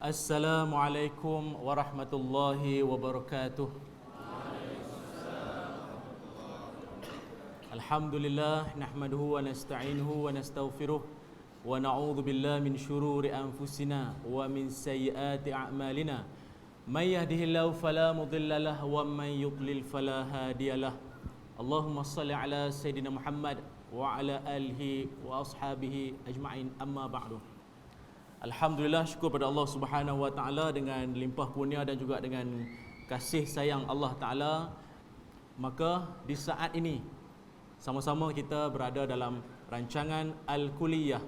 Assalamualaikum warahmatullahi wabarakatuh. Alhamdulillah nahmaduhu wa nasta'inuhu wa nastaghfiruh wa na'udzu billahi min syururi anfusina wa min sayyiati a'malina. May yahdihillahu fala mudilla lahu wa may yudlil fala hadiyalah. Allahumma shalli ala sayidina Muhammad wa ala alihi wa ashabihi ajma'in, amma ba'du. Alhamdulillah, syukur pada Allah Subhanahu wa taala dengan limpah kurnia dan juga dengan kasih sayang Allah taala, maka di saat ini sama-sama kita berada dalam rancangan Al-Kulliyah,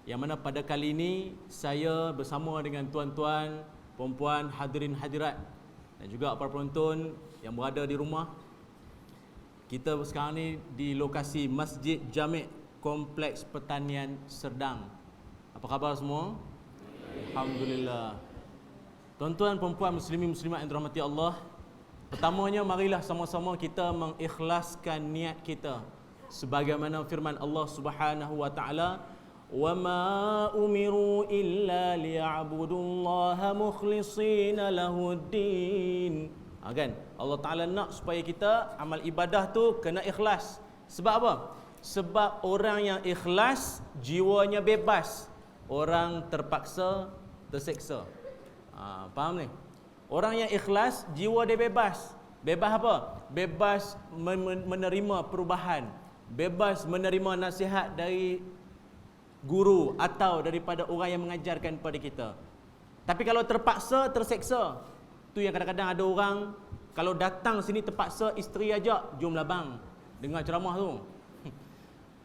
yang mana pada kali ini saya bersama dengan tuan-tuan, puan-puan, hadirin hadirat dan juga para penonton yang berada di rumah. Kita sekarang ni di lokasi Masjid Jami' Kompleks Pertanian Serdang. Apa khabar semua? Alhamdulillah. Tuan-tuan, perempuan, muslimin, muslimat yang dirahmati Allah, pertamanya marilah sama-sama kita mengikhlaskan niat kita sebagaimana firman Allah Subhanahu wa taala, "Wa ma umiru illa liya'budullaha mukhlishina lahuddin." Kan? Allah Taala nak supaya kita amal ibadah tu kena ikhlas. Sebab apa? Sebab orang yang ikhlas jiwanya bebas. Orang terpaksa terseksa. Faham ni? Orang yang ikhlas jiwa dia bebas. Bebas apa? Bebas menerima perubahan, bebas menerima nasihat dari guru atau daripada orang yang mengajarkan kepada kita. Tapi kalau terpaksa terseksa, tu yang kadang-kadang ada orang kalau datang sini terpaksa, isteri ajak, jomlah bang dengar ceramah tu.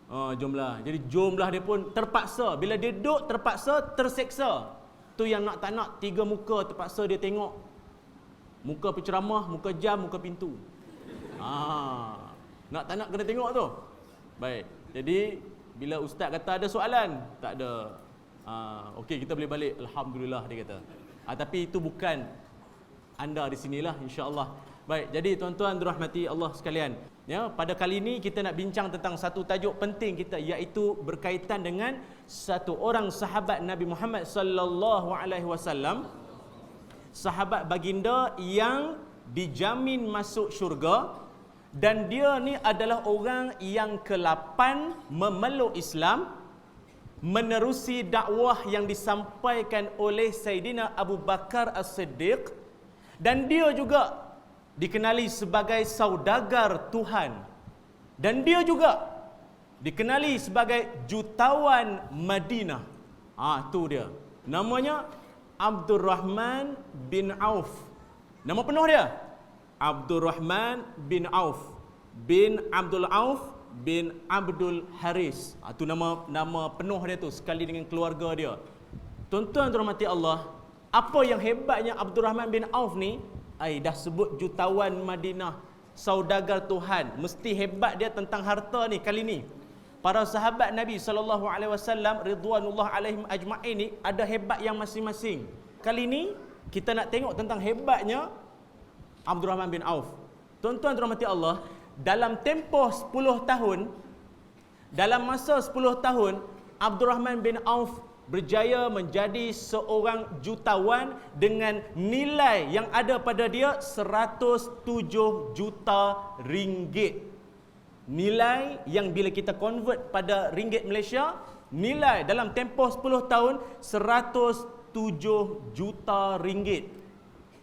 Jomlah. Jadi jomlah dia pun terpaksa. Bila dia duduk terpaksa terseksa. Tu yang nak tak nak, tiga muka terpaksa dia tengok. Muka penceramah, muka jam, muka pintu. Nak tak nak kena tengok tu. Baik. Jadi bila ustaz kata ada soalan, tak ada. Okey, kita boleh balik. Alhamdulillah, dia kata. Tapi itu bukan anda di sinilah, insya-Allah. Baik, jadi tuan-tuan dirahmati Allah sekalian. Ya, pada kali ini kita nak bincang tentang satu tajuk penting kita, iaitu berkaitan dengan satu orang sahabat Nabi Muhammad sallallahu alaihi wasallam, sahabat baginda yang dijamin masuk syurga, dan dia ni adalah orang yang ke-8 memeluk Islam, menerusi dakwah yang disampaikan oleh Sayyidina Abu Bakar As-Siddiq, dan dia juga dikenali sebagai saudagar Tuhan, dan dia juga dikenali sebagai jutawan Madinah. Tu dia. Namanya Abdurrahman bin Auf. Nama penuh dia Abdurrahman bin Auf bin Abdul Auf bin Abdul Haris. Tu nama penuh dia tu, sekali dengan keluarga dia. Tuan-tuan dirahmati Allah, apa yang hebatnya Abdurrahman bin Auf ni? Dah sebut jutawan Madinah, saudagar Tuhan, mesti hebat dia tentang harta ni. Kali ni para sahabat Nabi SAW ridwanullah alaihim ajma'in ni ada hebat yang masing-masing. Kali ni kita nak tengok tentang hebatnya Abdurrahman bin Auf. Tuan-tuan dirahmati Allah, dalam tempoh 10 tahun, dalam masa 10 tahun, Abdurrahman bin Auf berjaya menjadi seorang jutawan dengan nilai yang ada pada dia 107 juta ringgit. Nilai yang bila kita convert pada ringgit Malaysia, nilai dalam tempoh 10 tahun 107 juta ringgit.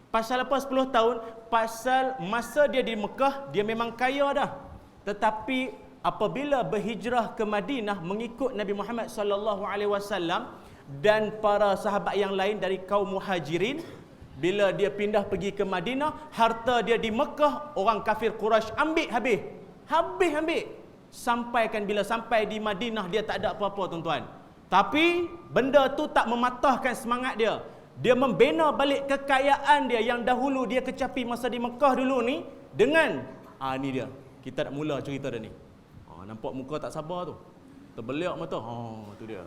Pasal apa 10 tahun? Pasal masa dia di Mekah, dia memang kaya dah. Tetapi apabila berhijrah ke Madinah mengikut Nabi Muhammad sallallahu alaihi wasallam dan para sahabat yang lain dari kaum Muhajirin, bila dia pindah pergi ke Madinah, harta dia di Mekah orang kafir Quraisy ambil habis. Bila sampai di Madinah dia tak ada apa-apa, tuan-tuan. Tapi benda tu tak mematahkan semangat dia. Dia membina balik kekayaan dia yang dahulu dia kecapi masa di Mekah dulu ni dengan ni dia. Kita nak mula cerita dia ni. Nampak muka tak sabar tu, terbeliak mata. Tu dia.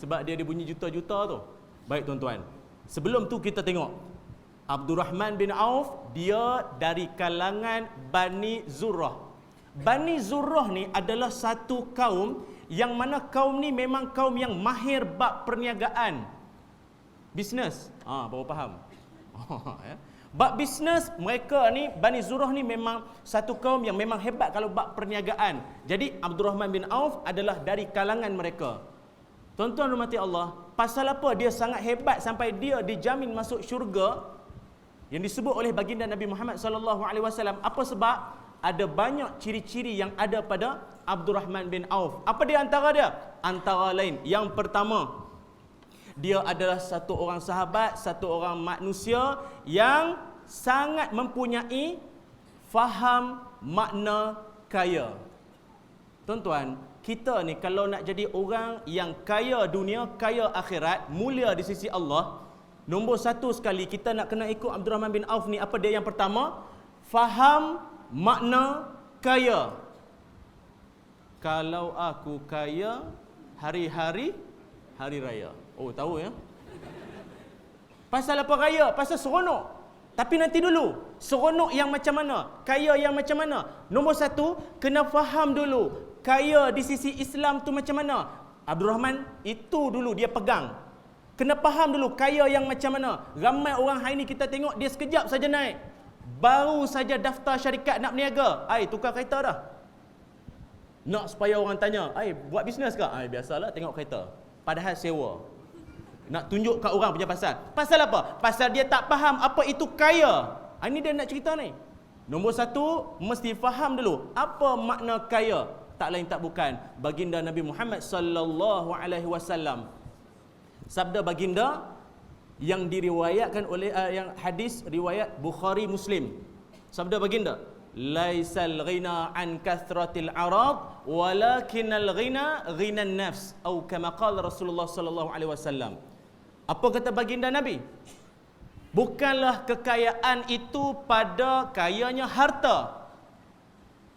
Sebab dia bunyi juta-juta tu. Baik tuan-tuan, sebelum tu kita tengok Abdurrahman bin Auf, dia dari kalangan Bani Zurrah. Bani Zurrah ni adalah satu kaum yang mana kaum ni memang kaum yang mahir bab perniagaan. Bisnes. Baru faham. Ya. Bab bisnes, mereka ni Bani Zurah ni memang satu kaum yang memang hebat kalau bab perniagaan. Jadi Abdul Rahman bin Auf adalah dari kalangan mereka. Tuan-tuan rahmati Allah, pasal apa dia sangat hebat sampai dia dijamin masuk syurga yang disebut oleh baginda Nabi Muhammad sallallahu alaihi wasallam? Apa sebab? Ada banyak ciri-ciri yang ada pada Abdul Rahman bin Auf. Apa dia antara dia? Antara lain, yang pertama, dia adalah satu orang sahabat, satu orang manusia yang sangat mempunyai faham makna kaya. Tuan-tuan, kita ni kalau nak jadi orang yang kaya dunia, kaya akhirat, mulia di sisi Allah, nombor satu sekali kita nak kena ikut Abdul Rahman bin Auf ni. Apa dia yang pertama? Faham makna kaya. Kalau aku kaya, hari-hari hari raya. Oh, tahu ya? Pasal apa kaya? Pasal seronok. Tapi nanti dulu, seronok yang macam mana? Kaya yang macam mana? Nombor satu, kena faham dulu kaya di sisi Islam tu macam mana. Abdul Rahman itu dulu dia pegang. Kena faham dulu kaya yang macam mana. Ramai orang hari ni kita tengok dia sekejap saja naik, baru saja daftar syarikat nak berniaga, tukar kereta dah. Nak supaya orang tanya, buat bisnes ke? Biasalah tengok kereta. Padahal sewa. Nak tunjuk kat orang punya pasal. Pasal apa? Pasal dia tak faham apa itu kaya. Ini dia nak cerita ni. Nombor satu, mesti faham dulu apa makna kaya. Tak lain tak bukan baginda Nabi Muhammad sallallahu alaihi wasallam. Sabda baginda yang diriwayatkan oleh yang hadis riwayat Bukhari Muslim. Sabda baginda, laisal ghina an kathratil arad walakinal ghina ghinan nafs, atau kama qala Rasulullah sallallahu alaihi wasallam. Apa kata baginda Nabi? Bukanlah kekayaan itu pada kayanya harta,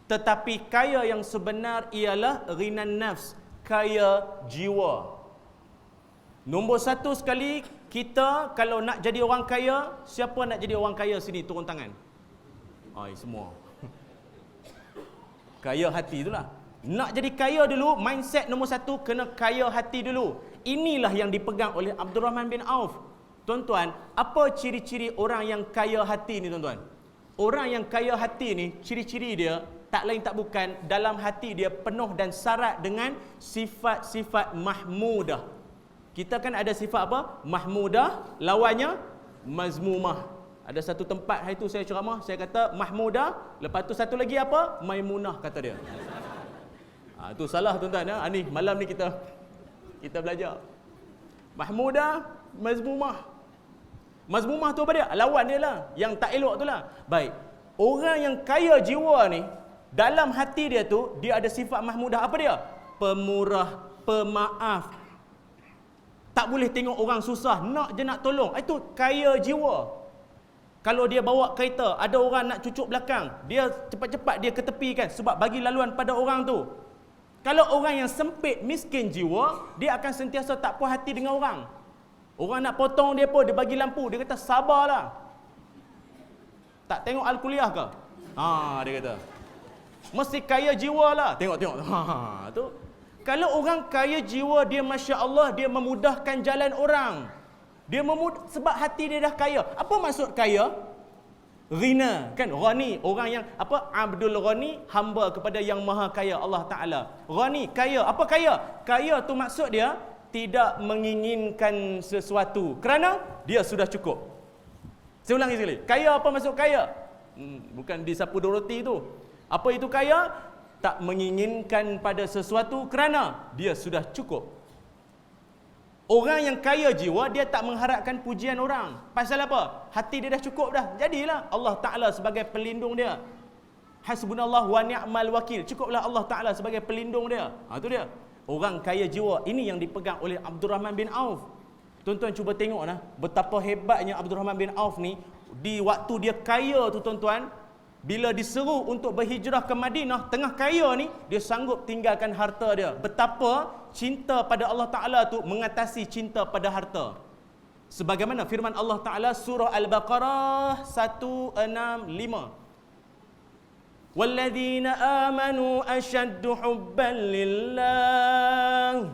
tetapi kaya yang sebenar ialah ghinan nafs, kaya jiwa. Nombor satu sekali, kita kalau nak jadi orang kaya, siapa nak jadi orang kaya sini turun tangan? Semua. Kaya hati itulah. Nak jadi kaya dulu, mindset nombor satu, kena kaya hati dulu. Inilah yang dipegang oleh Abdul Rahman bin Auf. Tuan-tuan, apa ciri-ciri orang yang kaya hati ni tuan-tuan? Orang yang kaya hati ni, ciri-ciri dia tak lain tak bukan, dalam hati dia penuh dan syarat dengan sifat-sifat mahmudah. Kita kan ada sifat apa? Mahmudah, lawannya mazmumah. Ada satu tempat hari tu saya ceramah, saya kata mahmudah, lepas tu satu lagi apa? Maimunah, kata dia. Itu salah tuan-tuan ya. Ni malam ni kita belajar. Mahmudah, mazmumah. Mazmumah tu apa dia? Lawan dia lah, yang tak elok tu lah. Baik. Orang yang kaya jiwa ni, dalam hati dia tu, dia ada sifat mahmudah. Apa dia? Pemurah, pemaaf. Tak boleh tengok orang susah, nak je nak tolong. Itu kaya jiwa. Kalau dia bawa kereta, ada orang nak cucuk belakang, dia cepat-cepat dia ketepikan sebab bagi laluan pada orang tu. Kalau orang yang sempit, miskin jiwa, dia akan sentiasa tak puas hati dengan orang. Orang nak potong dia pun, dia bagi lampu, dia kata sabarlah. Tak tengok Al-Kuliah ke? Dia kata. Mesti kaya jiwa lah. Tengok. Tu. Kalau orang kaya jiwa, dia Masya Allah, dia memudahkan jalan orang. Dia sebab hati dia dah kaya. Apa maksud kaya? Ghina, kan? Ghani, orang yang apa? Abdul Ghani, hamba kepada yang maha kaya, Allah Ta'ala. Ghani, kaya. Apa kaya? Kaya tu maksud dia tidak menginginkan sesuatu kerana dia sudah cukup. Saya ulangi sekali. Kaya apa maksud kaya? Bukan di sapu Doroti tu. Apa itu kaya? Tak menginginkan pada sesuatu kerana dia sudah cukup. Orang yang kaya jiwa, dia tak mengharapkan pujian orang. Pasal apa? Hati dia dah cukup dah. Jadilah Allah Ta'ala sebagai pelindung dia. Hasbunallah wa ni'mal wakil. Cukuplah Allah Ta'ala sebagai pelindung dia. Itu dia. Orang kaya jiwa. Ini yang dipegang oleh Abdul Rahman bin Auf. Tuan-tuan cuba tengok betapa hebatnya Abdul Rahman bin Auf ni. Di waktu dia kaya tu tuan-tuan, bila diseru untuk berhijrah ke Madinah, tengah kaya ni, dia sanggup tinggalkan harta dia. Betapa cinta pada Allah Ta'ala tu mengatasi cinta pada harta. Sebagaimana firman Allah Ta'ala surah Al-Baqarah 165. Walladzina amanu ashaddu hubban lillah.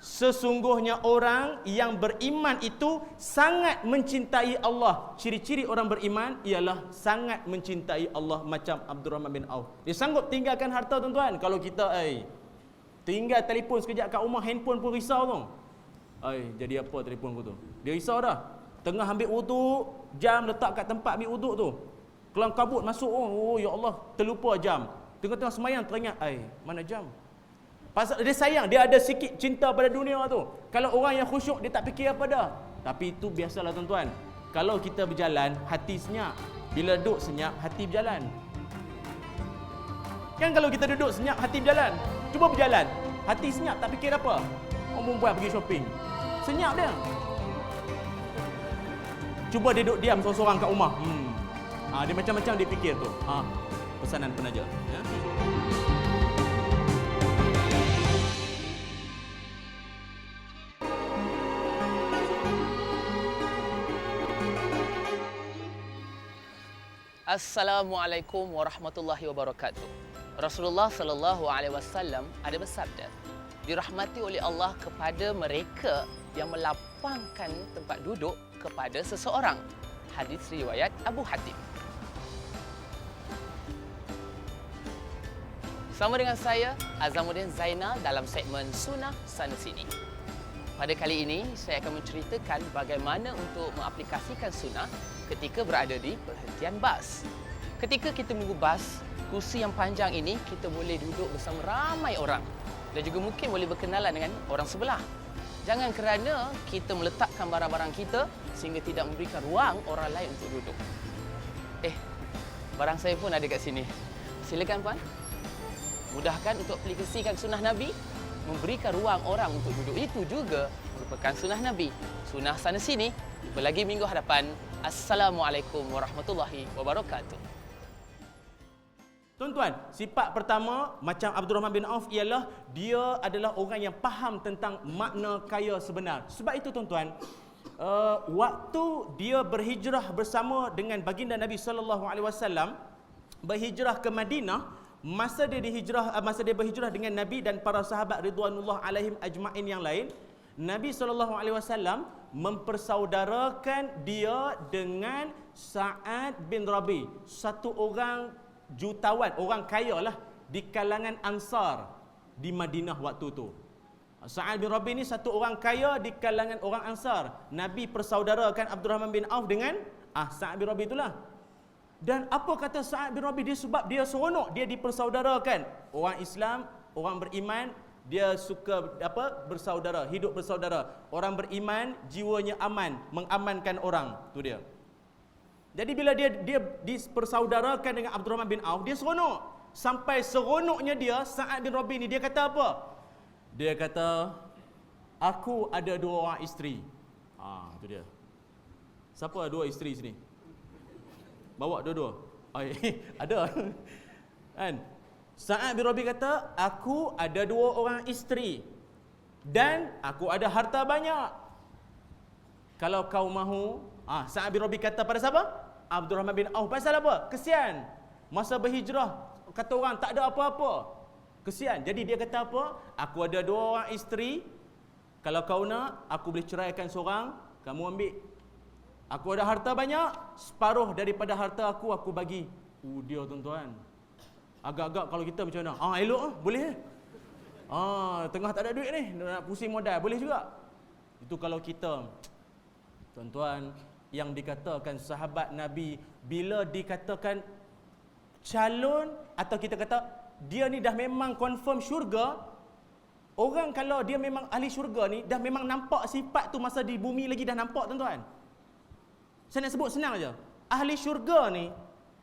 Sesungguhnya orang yang beriman itu sangat mencintai Allah. Ciri-ciri orang beriman ialah sangat mencintai Allah macam Abdurrahman bin Auf. Dia sanggup tinggalkan harta tuan-tuan. Kalau kita tinggal telefon sekejap kat rumah, handphone pun risau tu. Jadi apa telefon aku tu? Dia risau dah. Tengah ambil wuduk, jam letak kat tempat ambil wuduk tu. Kelang kabut masuk, oh ya Allah, terlupa jam. Tengah-tengah semayang teringat, mana jam? Pasal dia sayang, dia ada sikit cinta pada dunia tu. Kalau orang yang khusyuk, dia tak fikir apa dah. Tapi itu biasalah tuan-tuan. Kalau kita berjalan, hati senyap. Bila duduk senyap, hati berjalan. Kan kalau kita duduk senyap, hati berjalan. Cuba berjalan, hati senyap, tak fikir apa. Orang perempuan pergi shopping, senyap dia. Cuba dia duduk diam seorang-seorang kat rumah. Dia macam-macam dia fikir tu. Pesanan penaja. Ya? Assalamualaikum warahmatullahi wabarakatuh. Rasulullah sallallahu alaihi wasallam ada bersabda, dirahmati oleh Allah kepada mereka yang melapangkan tempat duduk kepada seseorang. Hadis riwayat Abu Hatim. Sama dengan saya, Azamuddin Zainal dalam segmen Sunnah Sana Sini. Pada kali ini, saya akan menceritakan bagaimana untuk mengaplikasikan sunnah ketika berada di perhentian bas. Ketika kita menunggu bas, kursi yang panjang ini kita boleh duduk bersama ramai orang dan juga mungkin boleh berkenalan dengan orang sebelah. Jangan kerana kita meletakkan barang-barang kita sehingga tidak memberikan ruang orang lain untuk duduk. Barang saya pun ada kat sini. Silakan puan. Mudahkan untuk aplikasikan sunnah Nabi, memberikan ruang orang untuk duduk. Itu juga merupakan sunnah Nabi. Sunnah Sana Sini, berlagi minggu hadapan. Assalamualaikum warahmatullahi wabarakatuh. Tuan-tuan, sifat pertama macam Abdurrahman bin Auf ialah dia adalah orang yang faham tentang makna kaya sebenar. Sebab itu tuan-tuan, waktu dia berhijrah bersama dengan baginda Nabi sallallahu alaihi wasallam, berhijrah ke Madinah, masa dia berhijrah dengan Nabi dan para sahabat ridwanullah alaihim ajmain yang lain, Nabi SAW mempersaudarakan dia dengan Sa'ad bin Rabi, satu orang jutawan, orang kaya lah di kalangan Ansar di Madinah waktu tu. Sa'ad bin Rabi ni satu orang kaya di kalangan orang Ansar. Nabi persaudarakan Abdurrahman bin Auf dengan Sa'ad bin Rabi itulah. Dan apa kata Sa'ad bin Rabi? Dia sebab dia seronok, dia dipersaudarakan. Orang Islam, orang beriman, dia suka bersaudara, hidup bersaudara. Orang beriman, jiwanya aman, mengamankan orang. Tu dia. Jadi bila dia dipersaudarakan dengan Abdurrahman bin Auf, dia seronok. Sampai seronoknya dia, Sa'ad bin Rabi ni, dia kata apa? Dia kata, aku ada 2 orang isteri. Tu dia. Siapa 2 isteri sini? Bawa dua-dua. Ada. Kan? Sa'ad bin Rabi kata, aku ada 2 orang isteri dan aku ada harta banyak. Kalau kau mahu, Sa'ad bin Rabi kata pada siapa? Abdurrahman bin Auf. Pasal apa? Kesian. Masa berhijrah, kata orang tak ada apa-apa. Kesian. Jadi dia kata apa? Aku ada 2 orang isteri. Kalau kau nak, aku boleh ceraikan seorang, kamu ambil. Aku ada harta banyak, separuh daripada harta aku bagi. Dia tuan-tuan. Agak-agak kalau kita macam mana? Elok lah, boleh. Tengah tak ada duit ni, nak pusing modal, boleh juga. Itu kalau kita, tuan-tuan, yang dikatakan sahabat Nabi, bila dikatakan calon, atau kita kata, dia ni dah memang confirm syurga. Orang kalau dia memang ahli syurga ni, dah memang nampak sifat tu masa di bumi lagi dah nampak tuan-tuan. Saya nak sebut senang aja. Ahli syurga ni,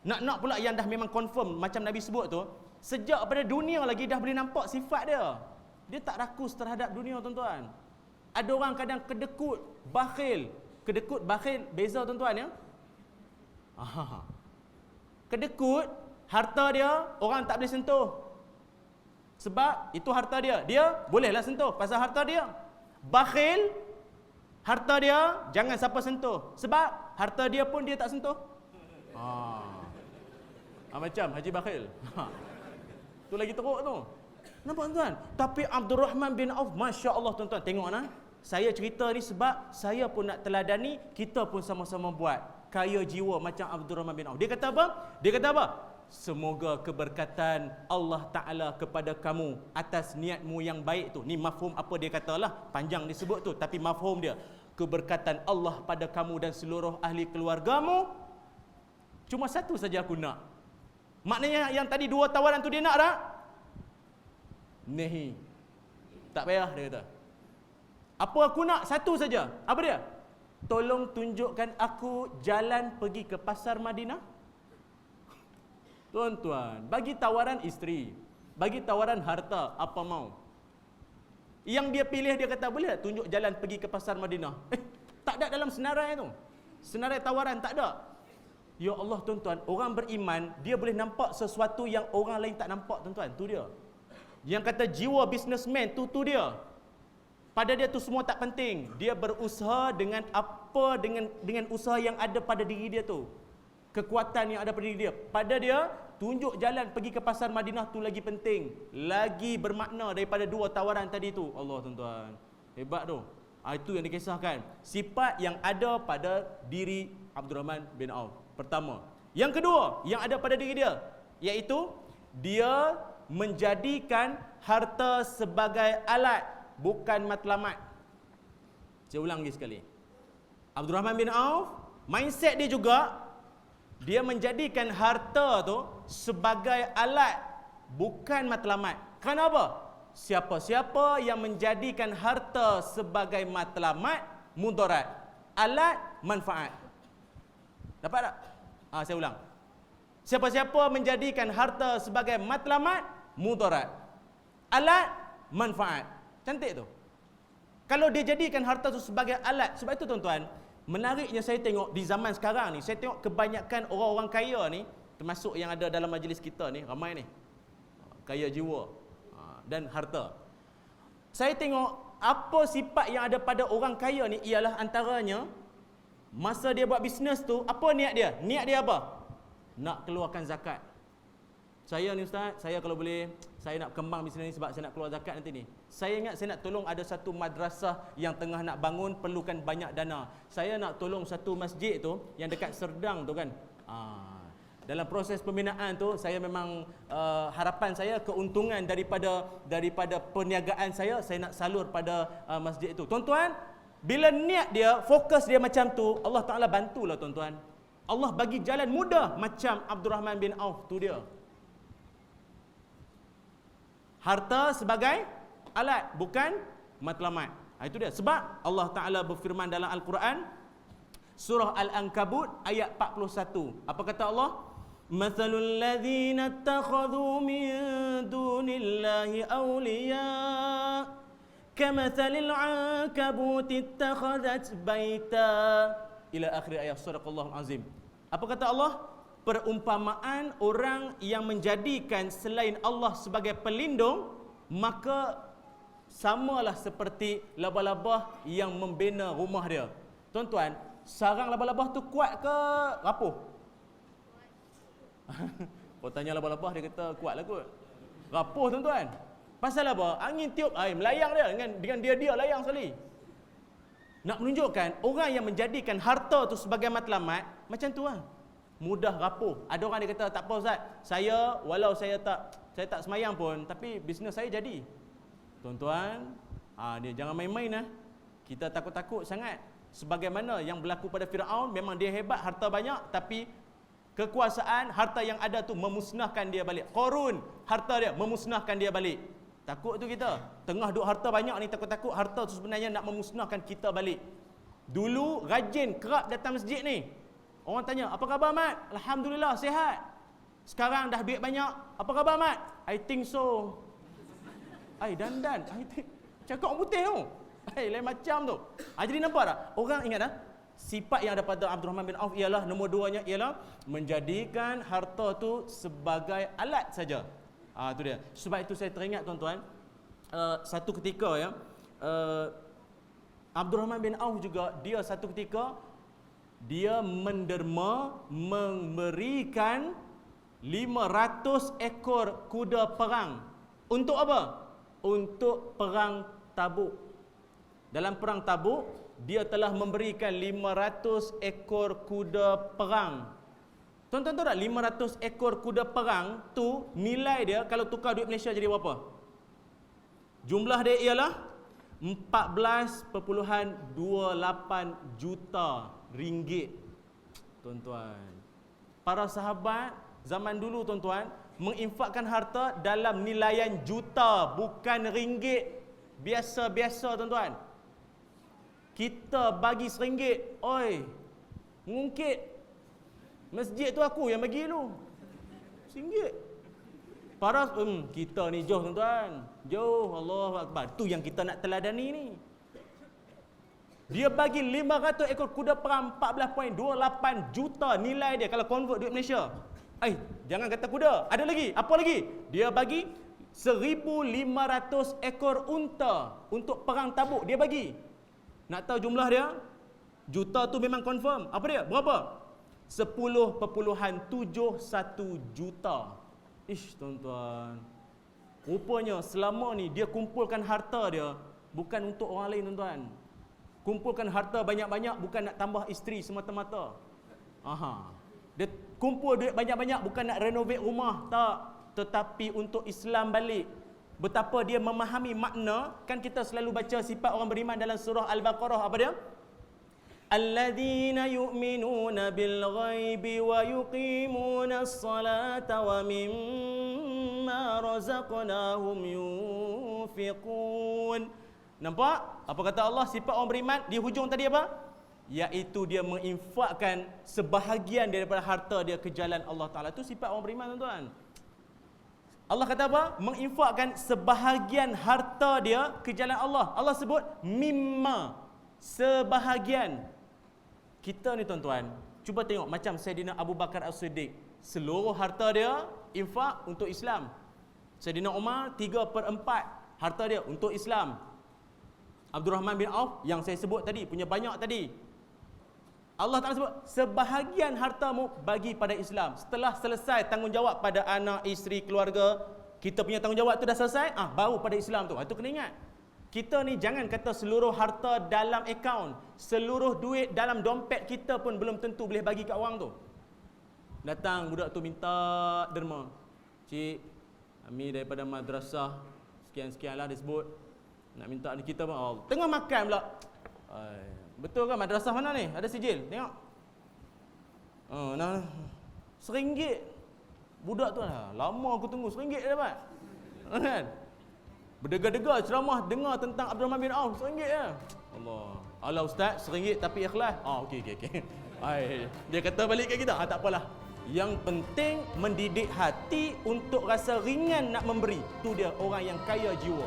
nak pula yang dah memang confirm macam Nabi sebut tu, sejak pada dunia lagi dah boleh nampak sifat dia. Dia tak rakus terhadap dunia tuan-tuan. Ada orang kadang kedekut, bakhil. Kedekut, bakhil, beza tuan-tuan ya. Kedekut, harta dia orang tak boleh sentuh. Sebab itu harta dia. Dia bolehlah sentuh pasal harta dia. Bakhil, harta dia jangan siapa sentuh. Sebab harta dia pun dia tak sentuh. Macam Haji Bakhil. Tu lagi teruk tu. Nampak tuan? Tapi Abdul Rahman bin Auf, Masya Allah tuan-tuan, tengok nah. Saya cerita ni sebab saya pun nak teladani, kita pun sama-sama buat. Kaya jiwa macam Abdul Rahman bin Auf. Dia kata apa? Dia kata apa? Semoga keberkatan Allah Ta'ala kepada kamu atas niatmu yang baik tu. Ni mafhum apa dia kata lah. Panjang disebut tu. Tapi mafhum dia. Keberkatan Allah pada kamu dan seluruh ahli keluargamu. Cuma satu saja aku nak. Maknanya yang tadi 2 tawaran tu dia nak tak? Nahi. Tak payah dia kata. Apa aku nak? Satu saja. Apa dia? Tolong tunjukkan aku jalan pergi ke pasar Madinah. Tuan-tuan, bagi tawaran isteri, bagi tawaran harta, apa mau? Yang dia pilih, dia kata boleh tak tunjuk jalan pergi ke pasar Madinah? Tak ada dalam senarai tu. Senarai tawaran tak ada. Ya Allah tuan-tuan, orang beriman dia boleh nampak sesuatu yang orang lain tak nampak tuan-tuan. Tu dia. Yang kata jiwa businessman tu dia. Pada dia tu semua tak penting. Dia berusaha dengan apa, dengan usaha yang ada pada diri dia tu. Kekuatan yang ada pada diri dia. Pada dia, tunjuk jalan pergi ke pasar Madinah tu lagi penting. Lagi bermakna daripada 2 tawaran tadi tu. Allah tuan-tuan. Hebat tu. Itu yang dikisahkan. Sifat yang ada pada diri Abdul Rahman bin Auf. Pertama. Yang kedua, yang ada pada diri dia. Iaitu, dia menjadikan harta sebagai alat, bukan matlamat. Saya ulang lagi sekali. Abdul Rahman bin Auf, mindset dia juga, dia menjadikan harta tu sebagai alat, bukan matlamat. Kenapa? Siapa-siapa yang menjadikan harta sebagai matlamat, mudarat. Alat, manfaat. Dapat tak? Saya ulang. Siapa-siapa menjadikan harta sebagai matlamat, mudarat. Alat, manfaat. Cantik tu. Kalau dia jadikan harta tu sebagai alat, sebab itu tuan-tuan, menariknya saya tengok di zaman sekarang ni, saya tengok kebanyakan orang-orang kaya ni, termasuk yang ada dalam majlis kita ni, ramai ni, kaya jiwa dan harta. Saya tengok apa sifat yang ada pada orang kaya ni ialah antaranya, masa dia buat bisnes tu, apa niat dia? Niat dia apa? Nak keluarkan zakat. Saya ni ustaz, saya kalau boleh, saya nak kembang bisnes ni sebab saya nak keluar zakat nanti ni. Saya ingat saya nak tolong ada satu madrasah yang tengah nak bangun, perlukan banyak dana. Saya nak tolong satu masjid tu yang dekat Serdang tu kan. Dalam proses pembinaan tu, saya memang harapan saya keuntungan daripada perniagaan saya nak salur pada masjid itu. Tuan-tuan, bila niat dia, fokus dia macam tu, Allah Ta'ala bantulah tuan-tuan. Allah bagi jalan mudah macam Abdul Rahman bin Auf tu dia. Harta sebagai alat, bukan matlamat. Itu dia. Sebab Allah Ta'ala berfirman dalam Al-Quran, surah Al-Ankabut ayat 41. Apa kata Allah? Mathalul ladzina ittakhadhu min dunillahi awliya kamathalil ankabut ittakhadhat baita ila akhir ayat. Sadaqallahul azim. Apa kata Allah? Perumpamaan orang yang menjadikan selain Allah sebagai pelindung, maka samalah seperti labah-labah yang membina rumah dia. Tuan-tuan, sarang labah-labah tu kuat ke rapuh? Kau tanya labah-labah, dia kata kuat lah kot. Rapuh tuan-tuan. Pasal apa? Angin tiup, melayang dia dengan dia layang sekali. Nak menunjukkan orang yang menjadikan harta tu sebagai matlamat, macam tu lah. Mudah rapuh. Ada orang dia kata, tak apa Ustaz, saya walau saya tak semayang pun, tapi bisnes saya jadi. Tuan-tuan, dia jangan main-main lah. Kita takut-takut sangat. Sebagaimana yang berlaku pada Firaun, memang dia hebat, harta banyak, tapi kekuasaan, harta yang ada tu memusnahkan dia balik. Qarun, harta dia memusnahkan dia balik. Takut tu kita. Tengah duk harta banyak ni, takut-takut harta tu sebenarnya nak memusnahkan kita balik. Dulu rajin, kerap datang masjid ni. Orang tanya, apa khabar Mat? Alhamdulillah, sihat. Sekarang dah duit banyak. Apa khabar Mat? I think so. Dandan. I think. Cakap orang putih tu. Lain macam tu. Jadi nampak tak? Orang ingat tak? Sifat yang ada pada Abdul Rahman bin Auf ialah, nombor 2-nya ialah menjadikan harta tu sebagai alat saja. Tu dia. Sebab itu saya teringat tuan-tuan, satu ketika ya, Abdul Rahman bin Auf juga, dia satu ketika dia menderma memberikan 500 ekor kuda perang Untuk apa? Untuk perang Tabuk. Dalam perang Tabuk, dia telah memberikan 500 ekor kuda perang. Tuan-tuan tahu tak 500 ekor kuda perang tu nilai dia kalau tukar duit Malaysia jadi berapa? Jumlah dia ialah 14.28 juta ringgit. Tuan-tuan, para sahabat zaman dulu tuan-tuan menginfakkan harta dalam nilaian juta, bukan ringgit biasa-biasa tuan-tuan. Kita bagi RM1, oi, ngungkit. Masjid tu aku yang bagi lu. RM1. Para kita ni jauh tuan-tuan. Jauh, Allahu Akbar. Tu yang kita nak teladani ni. Dia bagi 500 ekor kuda perang, 14.28 juta nilai dia kalau convert duit Malaysia. Jangan kata kuda. Ada lagi. Apa lagi? Dia bagi 1,500 ekor unta untuk perang Tabuk. Dia bagi. Nak tahu jumlah dia? Juta tu memang confirm. Apa dia? Berapa? 10.71 juta. Tuan-tuan. Rupanya selama ni dia kumpulkan harta dia bukan untuk orang lain tuan-tuan. Kumpulkan harta banyak-banyak bukan nak tambah isteri semata-mata. Dia kumpul duit banyak-banyak bukan nak renovate rumah, tak. Tetapi untuk Islam balik. Betapa dia memahami makna, kan kita selalu baca sifat orang beriman dalam surah Al-Baqarah, apa dia? Alladzina yu'minuna bil ghaibi wa yuqimuna as-salata wa mimma razaqnahum yunfiqun. Nampak? Apa kata Allah sifat orang beriman di hujung tadi apa? Iaitu dia menginfakkan sebahagian daripada harta dia ke jalan Allah Ta'ala. Itu sifat orang beriman tuan-tuan. Allah kata apa? Menginfakkan sebahagian harta dia ke jalan Allah. Allah sebut mimma, sebahagian. Kita ni tuan-tuan, cuba tengok macam Saidina Abu Bakar As-Siddiq. Seluruh harta dia infak untuk Islam. Saidina Umar 3/4 harta dia untuk Islam. Abdul Rahman bin Auf yang saya sebut tadi, punya banyak tadi. Allah Ta'ala sebut, sebahagian hartamu bagi pada Islam. Setelah selesai tanggungjawab pada anak, isteri, keluarga, kita punya tanggungjawab tu dah selesai, baru pada Islam tu. Itu kena ingat. Kita ni jangan kata seluruh harta dalam akaun, seluruh duit dalam dompet kita pun belum tentu boleh bagi kat orang tu. Datang budak tu minta derma. Cik, kami daripada madrasah, sekian-sekian lah dia sebut. Nak minta ni kita pun, tengah makan pula. Betul kan madrasah mana ni? Ada sijil. Tengok. RM1. Budak tu lah. Lama aku tunggu. RM1 dia dapat. Kan? Berdegar-degar ceramah dengar tentang Abdul Rahman bin Auf. RM1 je. Allah. Alah ustaz, RM1 tapi ikhlas. Okey. Dia kata balik kat kita. Tak apalah. Yang penting mendidik hati untuk rasa ringan nak memberi. Tu dia orang yang kaya jiwa.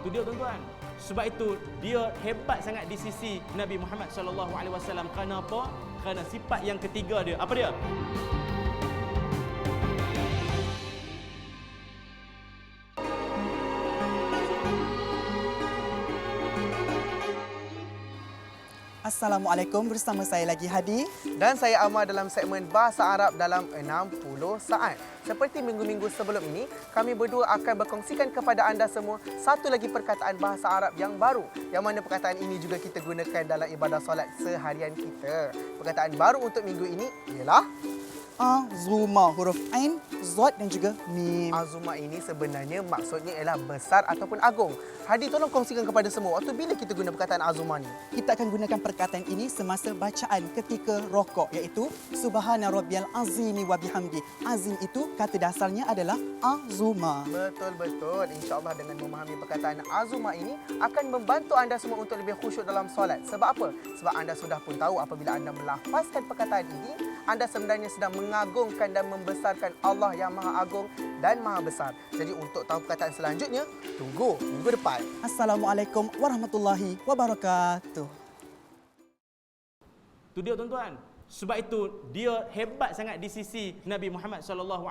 Tu dia tuan-tuan. Sebab itu dia hebat sangat di sisi Nabi Muhammad SAW. Kerana apa? Kerana sifat yang ketiga dia. Apa dia? Assalamualaikum, bersama saya lagi Hadi. Dan saya Amar dalam segmen Bahasa Arab dalam 60 saat. Seperti minggu-minggu sebelum ini, kami berdua akan berkongsikan kepada anda semua satu lagi perkataan bahasa Arab yang baru. Yang mana perkataan ini juga kita gunakan dalam ibadah solat seharian kita. Perkataan baru untuk minggu ini ialah Azuma, huruf Ain, Zod dan juga Mim. Azuma ini sebenarnya maksudnya ialah besar ataupun agung. Hadi, tolong kongsikan kepada semua waktu bila kita guna perkataan azuma ni. Kita akan gunakan perkataan ini semasa bacaan ketika rokok, iaitu Subhana Rabbiyal Azimi wa bihamdi. Azim itu kata dasarnya adalah azuma. Betul-betul. InsyaAllah dengan memahami perkataan azuma ini akan membantu anda semua untuk lebih khusyuk dalam solat. Sebab apa? Sebab anda sudah pun tahu apabila anda melafazkan perkataan ini, anda sebenarnya sedang mengagungkan dan membesarkan Allah yang Maha Agung dan Maha Besar. Jadi untuk tahu perkataan selanjutnya, tunggu minggu depan. Assalamualaikum warahmatullahi wabarakatuh. Tu dia tuan-tuan. Sebab itu dia hebat sangat di sisi Nabi Muhammad SAW.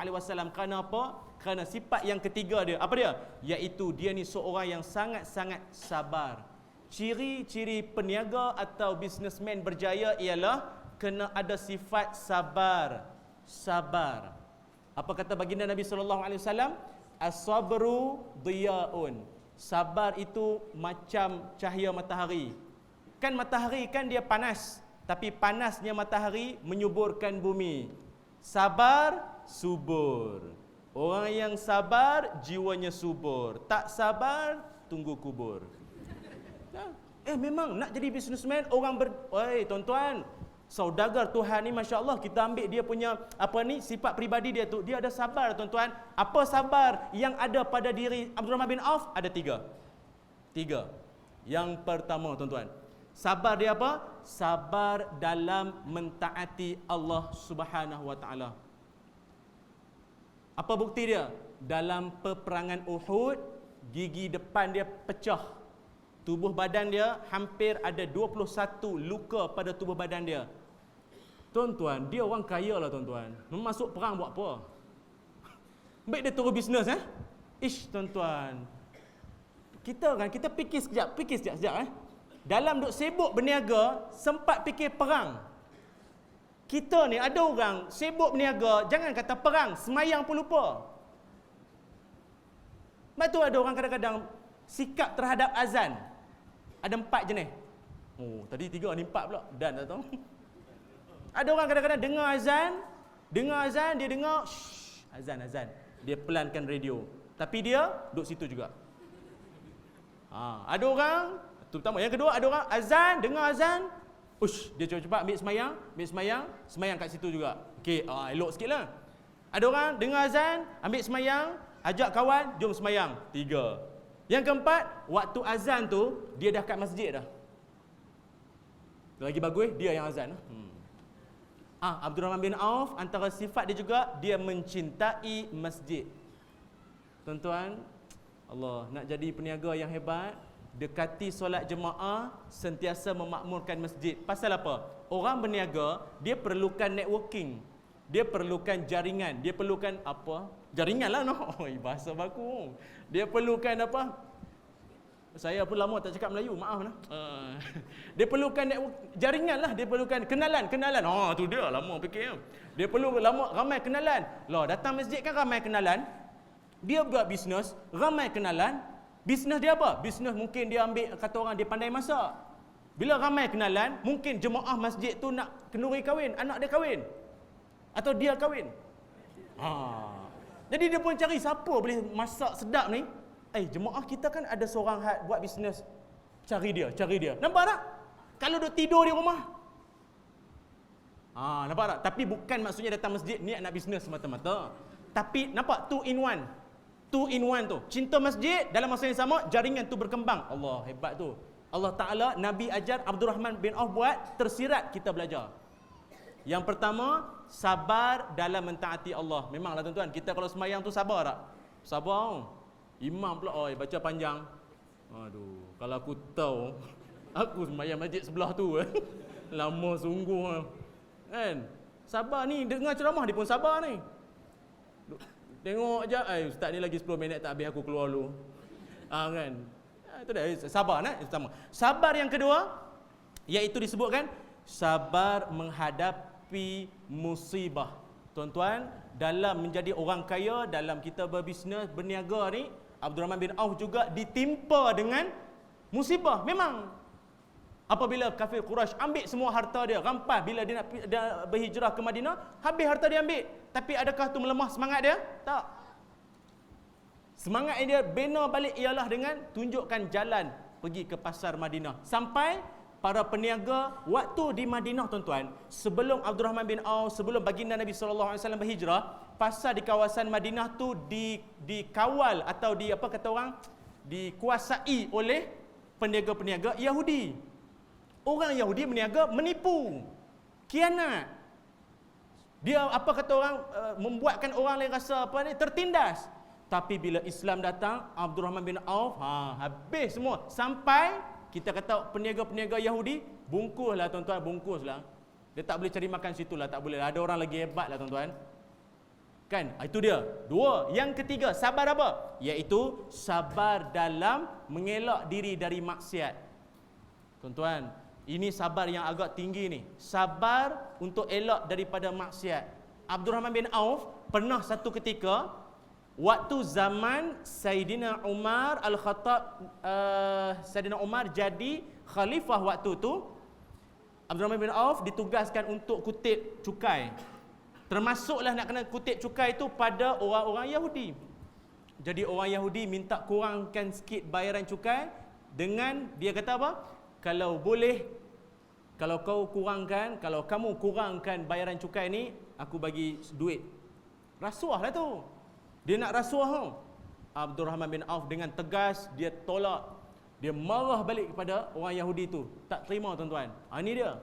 Kerana apa? Kerana sifat yang ketiga dia. Apa dia? Iaitu dia ni seorang yang sangat-sangat sabar. Ciri-ciri peniaga atau businessman berjaya ialah kena ada sifat sabar. Sabar. Apa kata baginda Nabi SAW? as-sabru diyaun. Sabar itu macam cahaya matahari. Kan matahari kan dia panas, tapi panasnya matahari menyuburkan bumi. Sabar, subur. Orang yang sabar, jiwanya subur. Tak sabar, tunggu kubur. Memang nak jadi businessman, orang tuan-tuan, saudagar Tuhan ni masya-Allah, kita ambil dia punya sifat peribadi dia tu, dia ada sabar tuan-tuan. Apa sabar yang ada pada diri Abdurrahman bin Auf? Ada tiga. Yang pertama tuan-tuan, sabar dia apa? Sabar dalam mentaati Allah Subhanahu wa taala. Apa bukti dia? Dalam peperangan Uhud, gigi depan dia pecah. Tubuh badan dia hampir ada 21 luka pada tubuh badan dia. Tuan-tuan, dia orang kaya lah tuan-tuan. Masuk perang buat apa? Baik dia turun bisnes tuan-tuan. Kita fikir sekejap Dalam duk sibuk berniaga, sempat fikir perang. Kita ni ada orang sibuk berniaga, jangan kata perang, semayang pun lupa. Sebab tu ada orang kadang-kadang sikap terhadap azan. Ada 4 jenis. Tadi 3 ni 4 pula. Dan tak tahu. Ada orang kadang-kadang dengar azan, dia dengar azan. Dia pelankan radio. Tapi dia duduk situ juga. Ada orang, tu pertama. Yang kedua, ada orang dengar azan, dia cepat-cepat ambil semayang kat situ juga. Okey, elok sikitlah. Ada orang dengar azan, ambil semayang, ajak kawan, jom semayang. 3. Yang keempat, waktu azan tu dia dah kat masjid dah. Lagi bagus dia yang azan. Abdurrahman bin Auf, antara sifat dia juga, dia mencintai masjid. Tuan-tuan, Allah nak jadi peniaga yang hebat, dekati solat jemaah, sentiasa memakmurkan masjid. Pasal apa? Orang berniaga, dia perlukan networking. Dia perlukan jaringan. Dia perlukan apa? Jaringan lah bahasa baku. Dia perlukan apa? Saya pun lama tak cakap Melayu, maaf lah. Dia perlukan jaringan lah. Dia perlukan kenalan. Tu dia lama fikir. Dia perlu ramai kenalan. Datang masjid kan ramai kenalan. Dia buat bisnes, ramai kenalan. Bisnes dia apa? Bisnes mungkin dia ambil, kata orang dia pandai masak. Bila ramai kenalan, mungkin jemaah masjid tu nak kenduri kahwin, anak dia kahwin. Atau dia kahwin. Jadi dia pun cari siapa boleh masak sedap ni. Jemaah kita kan ada seorang buat bisnes. Cari dia. Nampak tak? Kalau duk tidur di rumah. Nampak tak? Tapi bukan maksudnya datang masjid niat nak bisnes semata-mata. Tapi nampak 2 in 1. 2 in 1 tu. Cinta masjid, dalam masa yang sama jaringan tu berkembang. Allah hebat tu. Allah Ta'ala, Nabi ajar, Abdurrahman bin Auf buat, tersirat kita belajar. Yang pertama, sabar dalam mentaati Allah. Memanglah tuan-tuan, kita kalau semayang tu sabar tak? Sabar. Imam pula, baca panjang. Aduh, kalau aku tahu, aku semayang masjid sebelah tu. Lama sungguh. Kan? Sabar ni, dengar ceramah dia pun sabar ni. Tengok je, ustaz ni lagi 10 minit tak habis, aku keluar dulu. Kan? Itu dah, sabar sama. Sabar yang kedua, iaitu disebutkan sabar menghadapi musibah. Tuan-tuan, dalam menjadi orang kaya, dalam kita berbisnes, berniaga ni, Abdurrahman bin Auf juga ditimpa dengan musibah. Memang apabila kafir Quraisy ambil semua harta dia, rampas bila dia nak berhijrah ke Madinah, habis harta dia ambil. Tapi adakah tu melemah semangat dia? Tak. Semangat dia bina balik ialah dengan tunjukkan jalan pergi ke pasar Madinah. Sampai para peniaga waktu di Madinah tuan-tuan, sebelum Abdurrahman bin Auf, sebelum baginda Nabi SAW berhijrah, pasar di kawasan Madinah tu dikawal atau dikuasai oleh peniaga-peniaga Yahudi. Orang Yahudi berniaga menipu, khianat. Dia membuatkan orang lain rasa tertindas. Tapi bila Islam datang, Abdurrahman bin Auf habis semua. Sampai kita kata peniaga-peniaga Yahudi, bungkuslah tuan-tuan, bungkuslah. Dia tak boleh cari makan situ lah, tak boleh lah. Ada orang lagi hebat lah tuan-tuan. Kan? Itu dia. 2. Yang ketiga, sabar apa? Iaitu sabar dalam mengelak diri dari maksiat. Tuan-tuan, ini sabar yang agak tinggi ni. Sabar untuk elak daripada maksiat. Abdurrahman bin Auf pernah satu ketika waktu zaman Sayyidina Umar Al-Khattab, Sayyidina Umar jadi khalifah waktu tu, Abdurrahman bin Auf ditugaskan untuk kutip cukai. Termasuklah nak kena kutip cukai itu pada orang-orang Yahudi. Jadi orang Yahudi minta kurangkan sikit bayaran cukai dengan dia kata apa? Kalau boleh, kalau kamu kurangkan bayaran cukai ni, aku bagi duit. Rasuah lah tu. Dia nak rasuah tu. Abdurrahman bin Auf dengan tegas dia tolak. Dia marah balik kepada orang Yahudi tu. Tak terima tuan-tuan. Ini dia.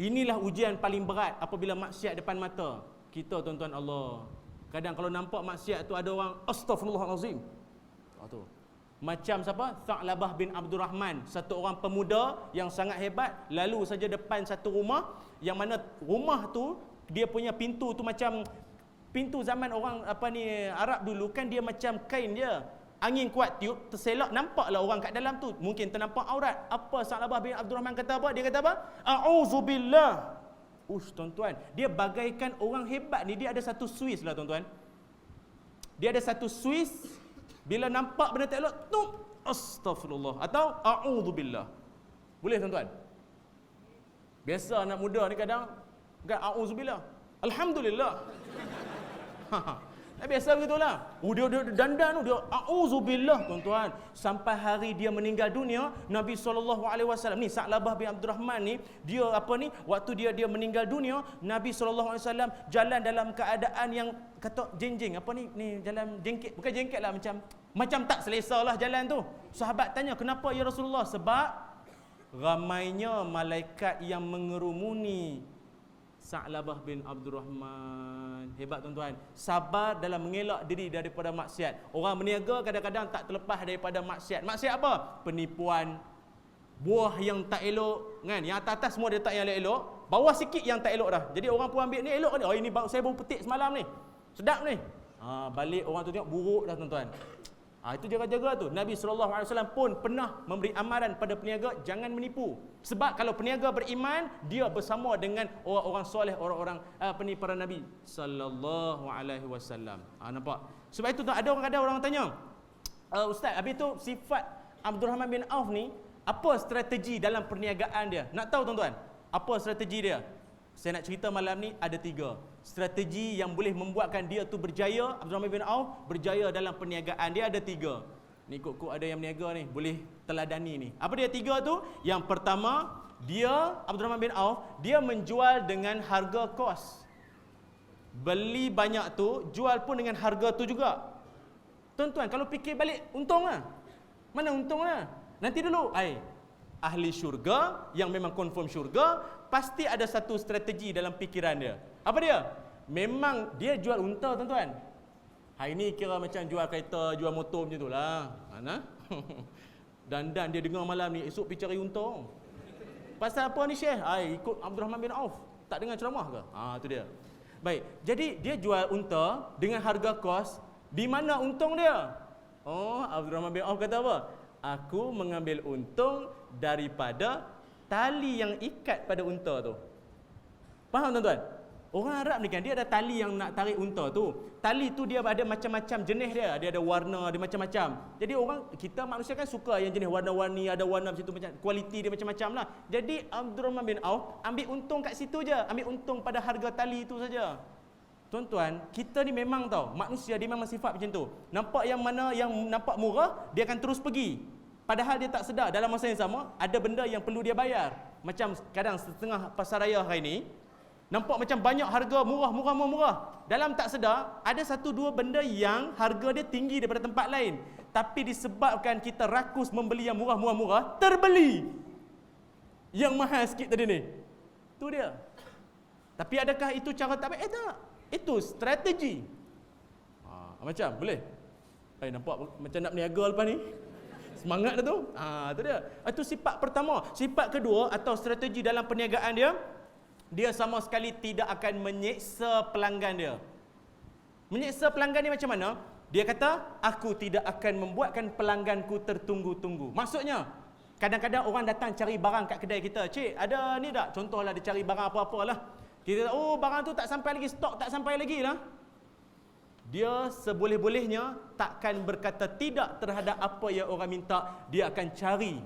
Inilah ujian paling berat apabila maksiat depan mata kita tuan-tuan Allah. Kadang kalau nampak maksiat tu ada orang astaghfirullahalazim. Tu. Macam siapa? Tha'labah bin Abdurrahman, satu orang pemuda yang sangat hebat, lalu saja depan satu rumah yang mana rumah tu dia punya pintu tu macam pintu zaman orang Arab dulu kan, dia macam kain dia. Angin kuat tiup, terselak, nampaklah orang kat dalam tu. Mungkin ternampak aurat. Apa Tha'labah bin Abdurrahman kata apa? Dia kata apa? A'udzubillah. Tuan-tuan, dia bagaikan orang hebat ni. Dia ada satu Swiss lah tuan-tuan. Dia ada satu Swiss. Bila nampak benda tak elok, astaghfirullah atau a'udzubillah. Boleh tuan-tuan? Biasa anak muda ni kadang a'udzubillah. Alhamdulillah. Biasa begitulah. Dia dandan tu, dia auzubillah tuan-tuan. Sampai hari dia meninggal dunia, Nabi SAW ni Tha'labah bin Abdurrahman ni, dia waktu dia meninggal dunia, Nabi SAW jalan dalam keadaan yang kata jenjing, ni jalan jengket, bukan jengket lah, macam tak selesa lah jalan tu. Sahabat tanya, kenapa ya Rasulullah? Sebab ramainya malaikat yang mengerumuni Tha'labah bin Abdurrahman. Hebat tuan-tuan. Sabar dalam mengelak diri daripada maksiat. Orang berniaga kadang-kadang tak terlepas daripada maksiat. Maksiat apa? Penipuan, buah yang tak elok kan. Yang atas-atas semua dia tak yang elok, bawah sikit yang tak elok dah. Jadi orang pun ambil ni elok kan. Oh, ini saya baru petik semalam ni, sedap ni. Balik orang tu tengok buruk dah tuan-tuan. Itu jaga-jaga tu. Nabi SAW pun pernah memberi amaran pada peniaga, jangan menipu. Sebab kalau peniaga beriman, dia bersama dengan orang-orang soleh, orang-orang para Nabi sallallahu alaihi wasallam. Nampak? Sebab itu ada orang tanya, Ustaz, habis tu sifat Abdurrahman bin Auf ni, apa strategi dalam perniagaan dia? Nak tahu tuan-tuan? Apa strategi dia? Saya nak cerita malam ni ada 3 strategi yang boleh membuatkan dia tu berjaya. Abdurrahman bin Auf berjaya dalam perniagaan. Dia ada 3. Ni kok ada yang berniaga ni, boleh teladani ni. Apa dia 3 tu? Yang pertama, dia Abdurrahman bin Auf, dia menjual dengan harga kos. Beli banyak tu, jual pun dengan harga tu juga. Tuan-tuan, kalau fikir balik, untung lah. Mana untung lah? Nanti dulu, ahli syurga yang memang confirm syurga, pasti ada satu strategi dalam fikiran dia. Apa dia? Memang dia jual unta tuan-tuan. Hari ni kira macam jual kereta, jual motor macam tu lah. Mana? Dan dia dengar malam ni, esok pergi cari unta. Pasal apa ni Syekh? Ikut Abdurrahman bin Auf. Tak dengar ceramah ke? Tu dia. Baik, jadi dia jual unta dengan harga kos. Di mana untung dia? Abdurrahman bin Auf kata apa? Aku mengambil untung daripada tali yang ikat pada unta tu. Faham tuan-tuan? Orang Arab ni kan, dia ada tali yang nak tarik unta tu. Tali tu dia ada macam-macam jenis dia. Dia ada warna, dia macam-macam. Jadi kita manusia kan suka yang jenis warna-warni, ada warna macam tu, macam kualiti dia macam-macam lah. Jadi Abdurrahman bin Auf ambil untung kat situ je. Ambil untung pada harga tali tu saja. Tuan-tuan, kita ni memang tahu, manusia dia memang sifat macam tu. Nampak yang mana yang nampak murah, dia akan terus pergi. Padahal dia tak sedar dalam masa yang sama ada benda yang perlu dia bayar. Macam kadang setengah pasaraya hari ni, nampak macam banyak harga murah. Dalam tak sedar, ada 1-2 benda yang harga dia tinggi daripada tempat lain. Tapi disebabkan kita rakus membeli yang murah, terbeli yang mahal sikit tadi ni. Tu dia. Tapi adakah itu cara tak baik? Tak. Itu strategi. Macam boleh? Nampak macam nak berniaga lepas ni. Semangat dah tu. Tu dia. Itu sifat pertama. Sifat kedua atau strategi dalam perniagaan dia sama sekali tidak akan menyeksa pelanggan dia. Menyeksa pelanggan ni macam mana? Dia kata, aku tidak akan membuatkan pelangganku tertunggu-tunggu. Maksudnya, kadang-kadang orang datang cari barang kat kedai kita. Cik, ada ni tak? Contohlah dia cari barang apa-apa lah. Kita kata, barang tu tak sampai lagi, stok tak sampai lagi lah. dia seboleh-bolehnya takkan berkata tidak terhadap apa yang orang minta. Dia akan cari.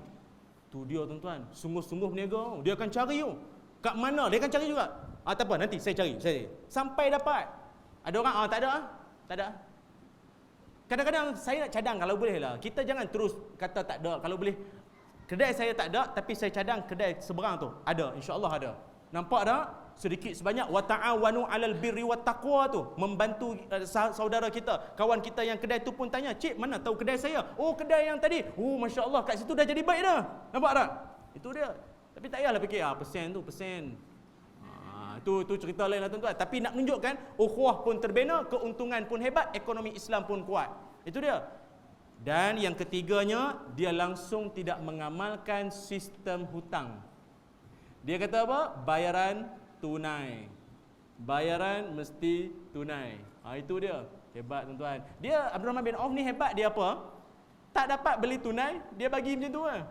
Tu dia tuan-tuan, sungguh-sungguh berniaga. Dia akan cari tu. Kat mana? Dia akan cari juga. Tak apa, nanti saya cari. Sampai dapat. Ada orang, tak ada. Tak ada. Kadang-kadang saya nak cadang kalau boleh lah. Kita jangan terus kata tak ada. Kalau boleh, kedai saya tak ada, tapi saya cadang kedai seberang tu. Ada, insya-Allah ada. Nampak tak? Sedikit sebanyak wa ta'awanu 'alal birri wat taqwa tu, membantu saudara kita, kawan kita yang kedai tu pun tanya, "Cik, mana tahu kedai saya?" "Oh, kedai yang tadi." "Oh, masya-Allah, kat situ dah jadi baik dah." Nampak tak? Itu dia. Tapi tak payahlah fikir persen. Tu cerita lain lah tuan-tuan. Tapi nak menunjukkan ukhuwah pun terbina, keuntungan pun hebat, ekonomi Islam pun kuat. Itu dia. Dan yang ketiganya, dia langsung tidak mengamalkan sistem hutang. Dia kata apa? Bayaran tunai. Bayaran mesti tunai. Itu dia. Hebat tuan-tuan. Dia Abdul Rahman bin Auf ni hebat dia apa? Tak dapat beli tunai, dia bagi macam tu lah.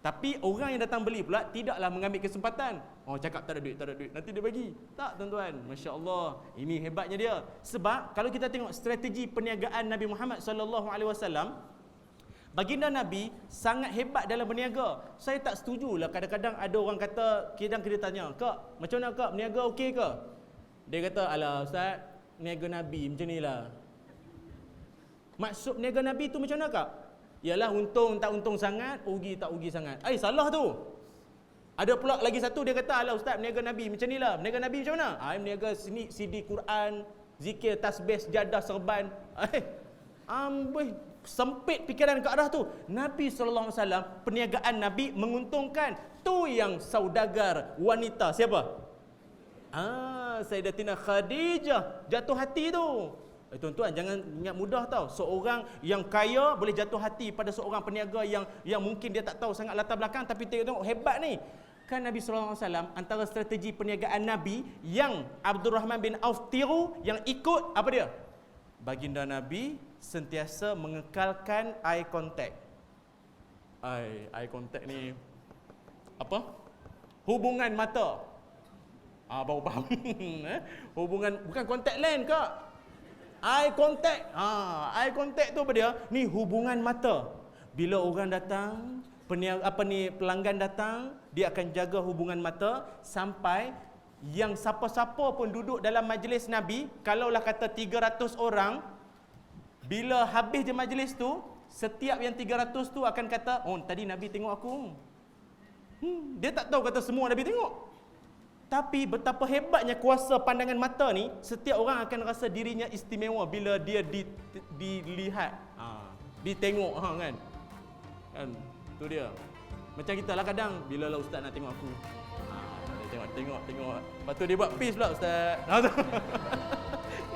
Tapi orang yang datang beli pula tidaklah mengambil kesempatan. Cakap tak ada duit, nanti dia bagi. Tak tuan-tuan. Masya-Allah. Ini hebatnya dia. Sebab kalau kita tengok strategi perniagaan Nabi Muhammad sallallahu alaihi wasallam, baginda Nabi sangat hebat dalam berniaga. Saya tak setujulah kadang-kadang ada orang kata, kita tanya, "Kak, macam mana kak, berniaga okey ke?" Dia kata, "Alah Ustaz, berniaga Nabi macam nilah." Maksud berniaga Nabi tu macam mana kak? Ialah untung tak untung sangat, rugi tak rugi sangat. Salah tu. Ada pula lagi satu dia kata, "Alah Ustaz, berniaga Nabi macam nilah." Berniaga Nabi macam mana? Berniaga sini CD Quran, zikir, tasbih, sejadah, serban. Amboi, sempit fikiran ke arah tu. Nabi SAW, perniagaan Nabi menguntungkan. Tu yang saudagar wanita. Siapa? Sayyidatina Khadijah jatuh hati tu. Tuan-tuan, jangan ingat mudah tau. Seorang yang kaya boleh jatuh hati pada seorang peniaga yang mungkin dia tak tahu sangat latar belakang, tapi tengok hebat ni. Kan Nabi SAW, antara strategi perniagaan Nabi yang Abdul Rahman bin Auf tiru, yang ikut, apa dia? Baginda Nabi sentiasa mengekalkan eye contact. Eye contact ni apa? Hubungan mata. Baru faham. Hubungan, bukan contact lens kak. Eye contact. Eye contact tu apa dia? Ni hubungan mata. Bila orang datang, pelanggan datang, dia akan jaga hubungan mata sampai yang siapa-siapa pun duduk dalam majlis Nabi, kalaulah kata 300 orang, bila habis je majlis tu, setiap yang 300 tu akan kata, tadi Nabi tengok aku. Dia tak tahu kata semua Nabi tengok. Tapi betapa hebatnya kuasa pandangan mata ni, setiap orang akan rasa dirinya istimewa bila dia dilihat, ditengok kan. Tu dia. Macam kita lah kadang, bila lah ustaz nak tengok aku. Dia tengok. Lepas tu dia buat peace pula ustaz.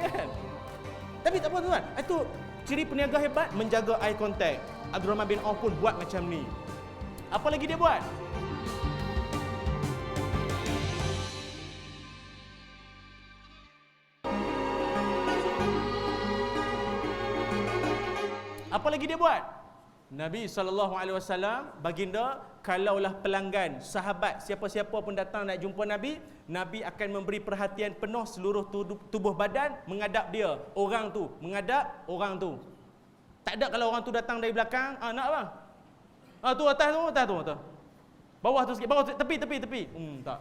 Kan? Tapi tak apa tuan. Itu ciri peniaga hebat, menjaga eye contact. Abdul Rahman bin Auf pun buat macam ni. Apa lagi dia buat? Apa lagi dia buat? Nabi SAW, baginda, kalaulah pelanggan, sahabat, siapa-siapa pun datang nak jumpa Nabi, Nabi akan memberi perhatian penuh seluruh tubuh badan menghadap dia. Orang tu, menghadap orang tu. Tak ada kalau orang tu datang dari belakang, nak apa? Tu atas tu. Bawah tu sikit, bawah tu, tepi. Tak.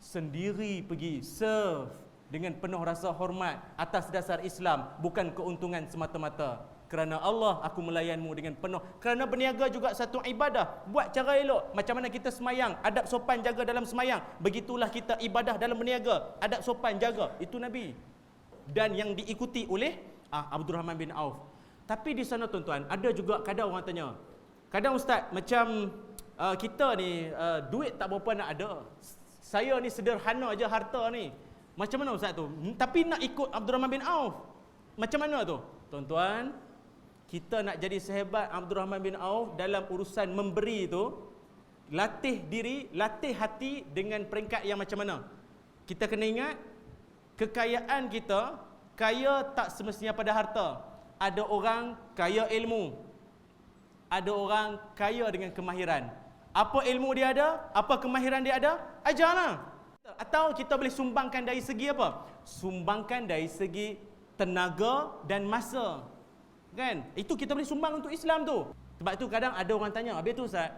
Sendiri pergi serve dengan penuh rasa hormat atas dasar Islam, bukan keuntungan semata-mata. Kerana Allah, aku melayanmu dengan penuh. Kerana berniaga juga satu ibadah. Buat cara elok. Macam mana kita semayang, adab sopan jaga dalam semayang. Begitulah kita ibadah dalam berniaga. Adab sopan jaga. Itu Nabi. Dan yang diikuti oleh Abdul Rahman bin Auf. Tapi di sana tuan-tuan, ada juga kadang orang tanya, kadang ustaz, macam kita ni duit tak berapa nak ada. Saya ni sederhana aja harta ni. Macam mana ustaz tu? Tapi nak ikut Abdul Rahman bin Auf. Macam mana tu? Tuan-tuan, kita nak jadi sehebat Abdul Rahman bin Auf dalam urusan memberi tu, latih diri, latih hati dengan peringkat yang macam mana? Kita kena ingat, kekayaan kita, kaya tak semestinya pada harta. Ada orang kaya ilmu, ada orang kaya dengan kemahiran. Apa ilmu dia ada? Apa kemahiran dia ada? Ajarlah. Atau kita boleh sumbangkan dari segi apa? Sumbangkan dari segi tenaga dan masa. Kan? Itu kita boleh sumbang untuk Islam tu. Sebab tu kadang ada orang tanya, habis tu Ustaz,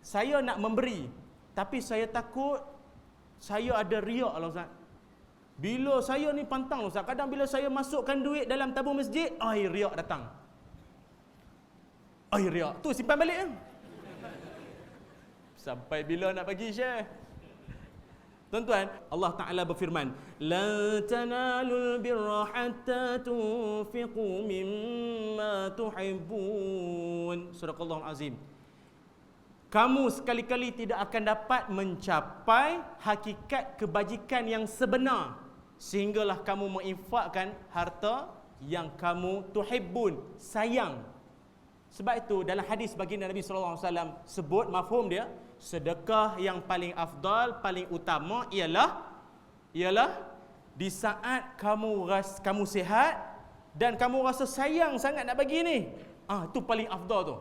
saya nak memberi tapi saya takut saya ada riak lah Ustaz. Bila saya ni pantang Ustaz, kadang bila saya masukkan duit dalam tabung masjid, riak datang. Riak. Tu simpan balik kan. Sampai bila nak bagi Syekh? Tuan-tuan, Allah Ta'ala berfirman, "Lan tanalul birra hatta tunfiqu mimma tuhibbun." Surah Azim. Kamu sekali-kali tidak akan dapat mencapai hakikat kebajikan yang sebenar sehinggalah kamu menginfakkan harta yang kamu tuhibbun, sayang. Sebab itu dalam hadis baginda Nabi sallallahu alaihi wasallam sebut mafhum dia, sedekah yang paling afdal, paling utama ialah di saat kamu sihat dan kamu rasa sayang sangat nak bagi ni. Itu paling afdal tu.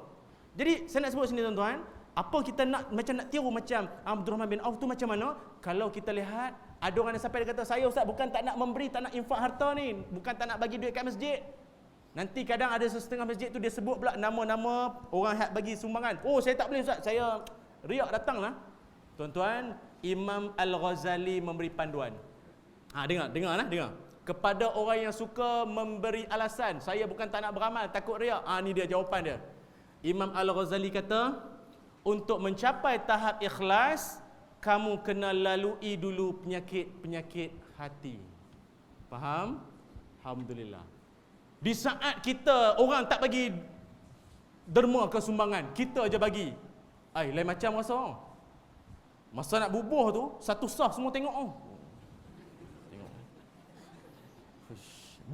Jadi saya nak sebut sini tuan-tuan, apa kita nak macam nak tiru macam Abdul Rahman bin Auf tu macam mana? Kalau kita lihat ada orang yang sampai dia kata, "Saya Ustaz bukan tak nak memberi, tak nak infak harta ni, bukan tak nak bagi duit kat masjid." Nanti kadang ada setengah masjid tu dia sebut pula nama-nama orang yang bagi sumbangan. "Oh, saya tak boleh Ustaz, saya riak datanglah." Tuan-tuan, Imam Al-Ghazali memberi panduan. Dengar. Kepada orang yang suka memberi alasan, "Saya bukan tak nak beramal, takut riak." Ni dia jawapan dia. Imam Al-Ghazali kata, untuk mencapai tahap ikhlas, kamu kena lalui dulu penyakit-penyakit hati. Faham? Alhamdulillah. Di saat kita, orang tak bagi derma ke sumbangan, kita aja bagi. Lain macam rasa. Masa nak bubuh tu, satu sah semua tengok. Tengok.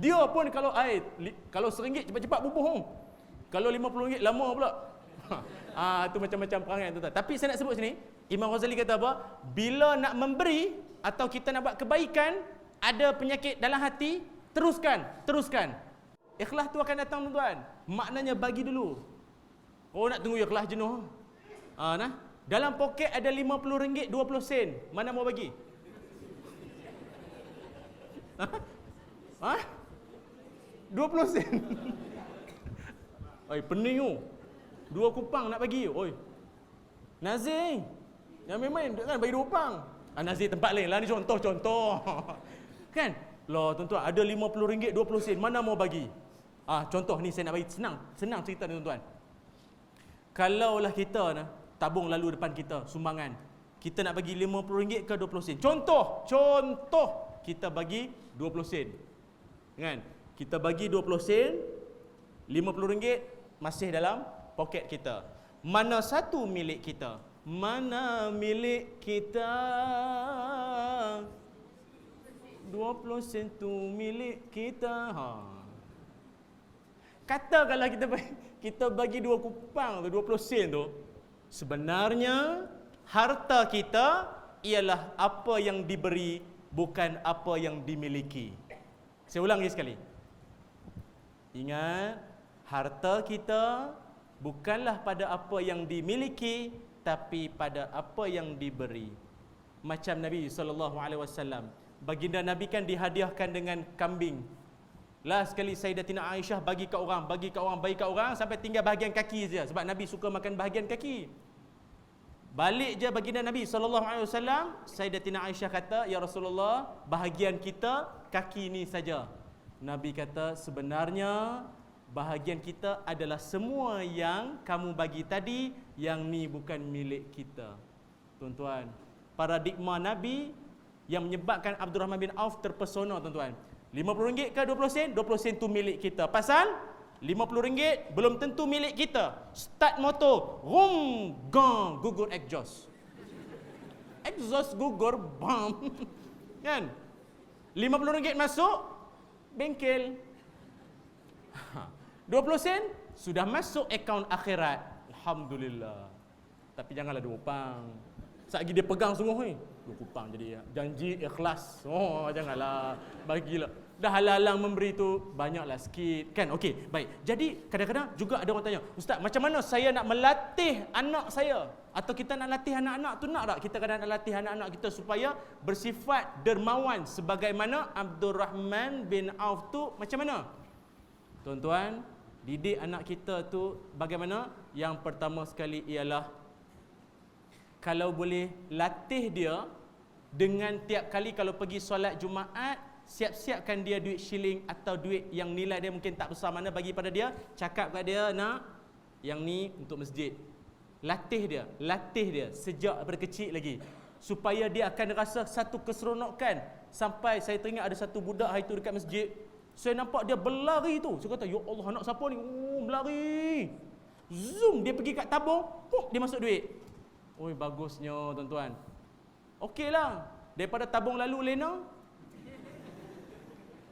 Dia pun kalau RM1 cepat-cepat bubuh. Kalau RM50 lama pula. Tu macam-macam perangai tuan-tuan. Tapi saya nak sebut sini, Imam Ghazali kata apa? Bila nak memberi atau kita nak buat kebaikan, ada penyakit dalam hati, teruskan. Ikhlas tu akan datang tuan-tuan. Maknanya bagi dulu. Nak tunggu ikhlas jenuh. Dalam poket ada RM50 20 sen. Mana mau bagi? 20 sen. Pening tu. 2 kupang nak bagi. Nazir, yang main kan bagi 2 kupang. Nazir tempat lain lah, ni contoh. Kan? Tuan-tuan, ada RM50 20 sen. Mana mau bagi? Contoh ni saya nak bagi senang cerita ni tuan-tuan. Kalaulah kita tabung lalu depan kita sumbangan, kita nak bagi RM50 ke 20 sen. Contoh kita bagi 20 sen. Kan? Kita bagi 20 sen, RM50 masih dalam poket kita. Mana satu milik kita? Mana milik kita? 20 sen tu milik kita. Katakanlah kita bagi 2 kupang tu, 20 sen tu, sebenarnya harta kita ialah apa yang diberi, bukan apa yang dimiliki. Saya ulang lagi sekali. Ingat, harta kita bukanlah pada apa yang dimiliki, tapi pada apa yang diberi. Macam Nabi SAW, baginda Nabi kan dihadiahkan dengan kambing. Last sekali Sayyidatina Aisyah bagi kat orang sampai tinggal bahagian kaki saja, sebab Nabi suka makan bahagian kaki. Balik je baginda Nabi SAW, Sayyidatina Aisyah kata, "Ya Rasulullah, bahagian kita kaki ni saja." Nabi kata, "Sebenarnya bahagian kita adalah semua yang kamu bagi tadi, yang ni bukan milik kita." Tuan-tuan, paradigma Nabi yang menyebabkan Abdul Rahman bin Auf terpesona tuan-tuan. RM50 ke 20 sen? 20 sen tu milik kita. Pasal RM50 belum tentu milik kita. Start motor, rum, gong, gugur exhaust. Exhaust gugur, bam. Kan? RM50 masuk bengkel. 20 sen sudah masuk akaun akhirat. Alhamdulillah. Tapi janganlah 2 kupang. Satgi dia pegang sungguh ni. 2 kupang jadi janji ikhlas. Janganlah bagilah. dah halang memberi tu banyaklah sikit kan. Okey, baik. Jadi kadang-kadang juga ada orang tanya, "Ustaz, macam mana saya nak melatih anak saya?" Atau kita nak latih anak-anak tu, nak tak kita kadang nak latih anak-anak kita supaya bersifat dermawan sebagaimana Abdurrahman bin Auf tu macam mana? Tuan-tuan, didik anak kita tu bagaimana? Yang pertama sekali ialah kalau boleh latih dia dengan tiap kali kalau pergi solat Jumaat, siap-siapkan dia duit shilling atau duit yang nilai dia mungkin tak besar mana bagi pada dia, cakap kat dia, nak yang ni untuk masjid. Latih dia sejak daripada kecil lagi supaya dia akan rasa satu keseronokan. Sampai saya teringat ada satu budak hari tu dekat masjid, saya nampak dia berlari tu. Saya kata, "Ya Allah, anak siapa ni? Berlari." Zoom, dia pergi kat tabung, puk, dia masuk duit. Oi, bagusnya tuan-tuan. Okeylah, daripada tabung lalu lena.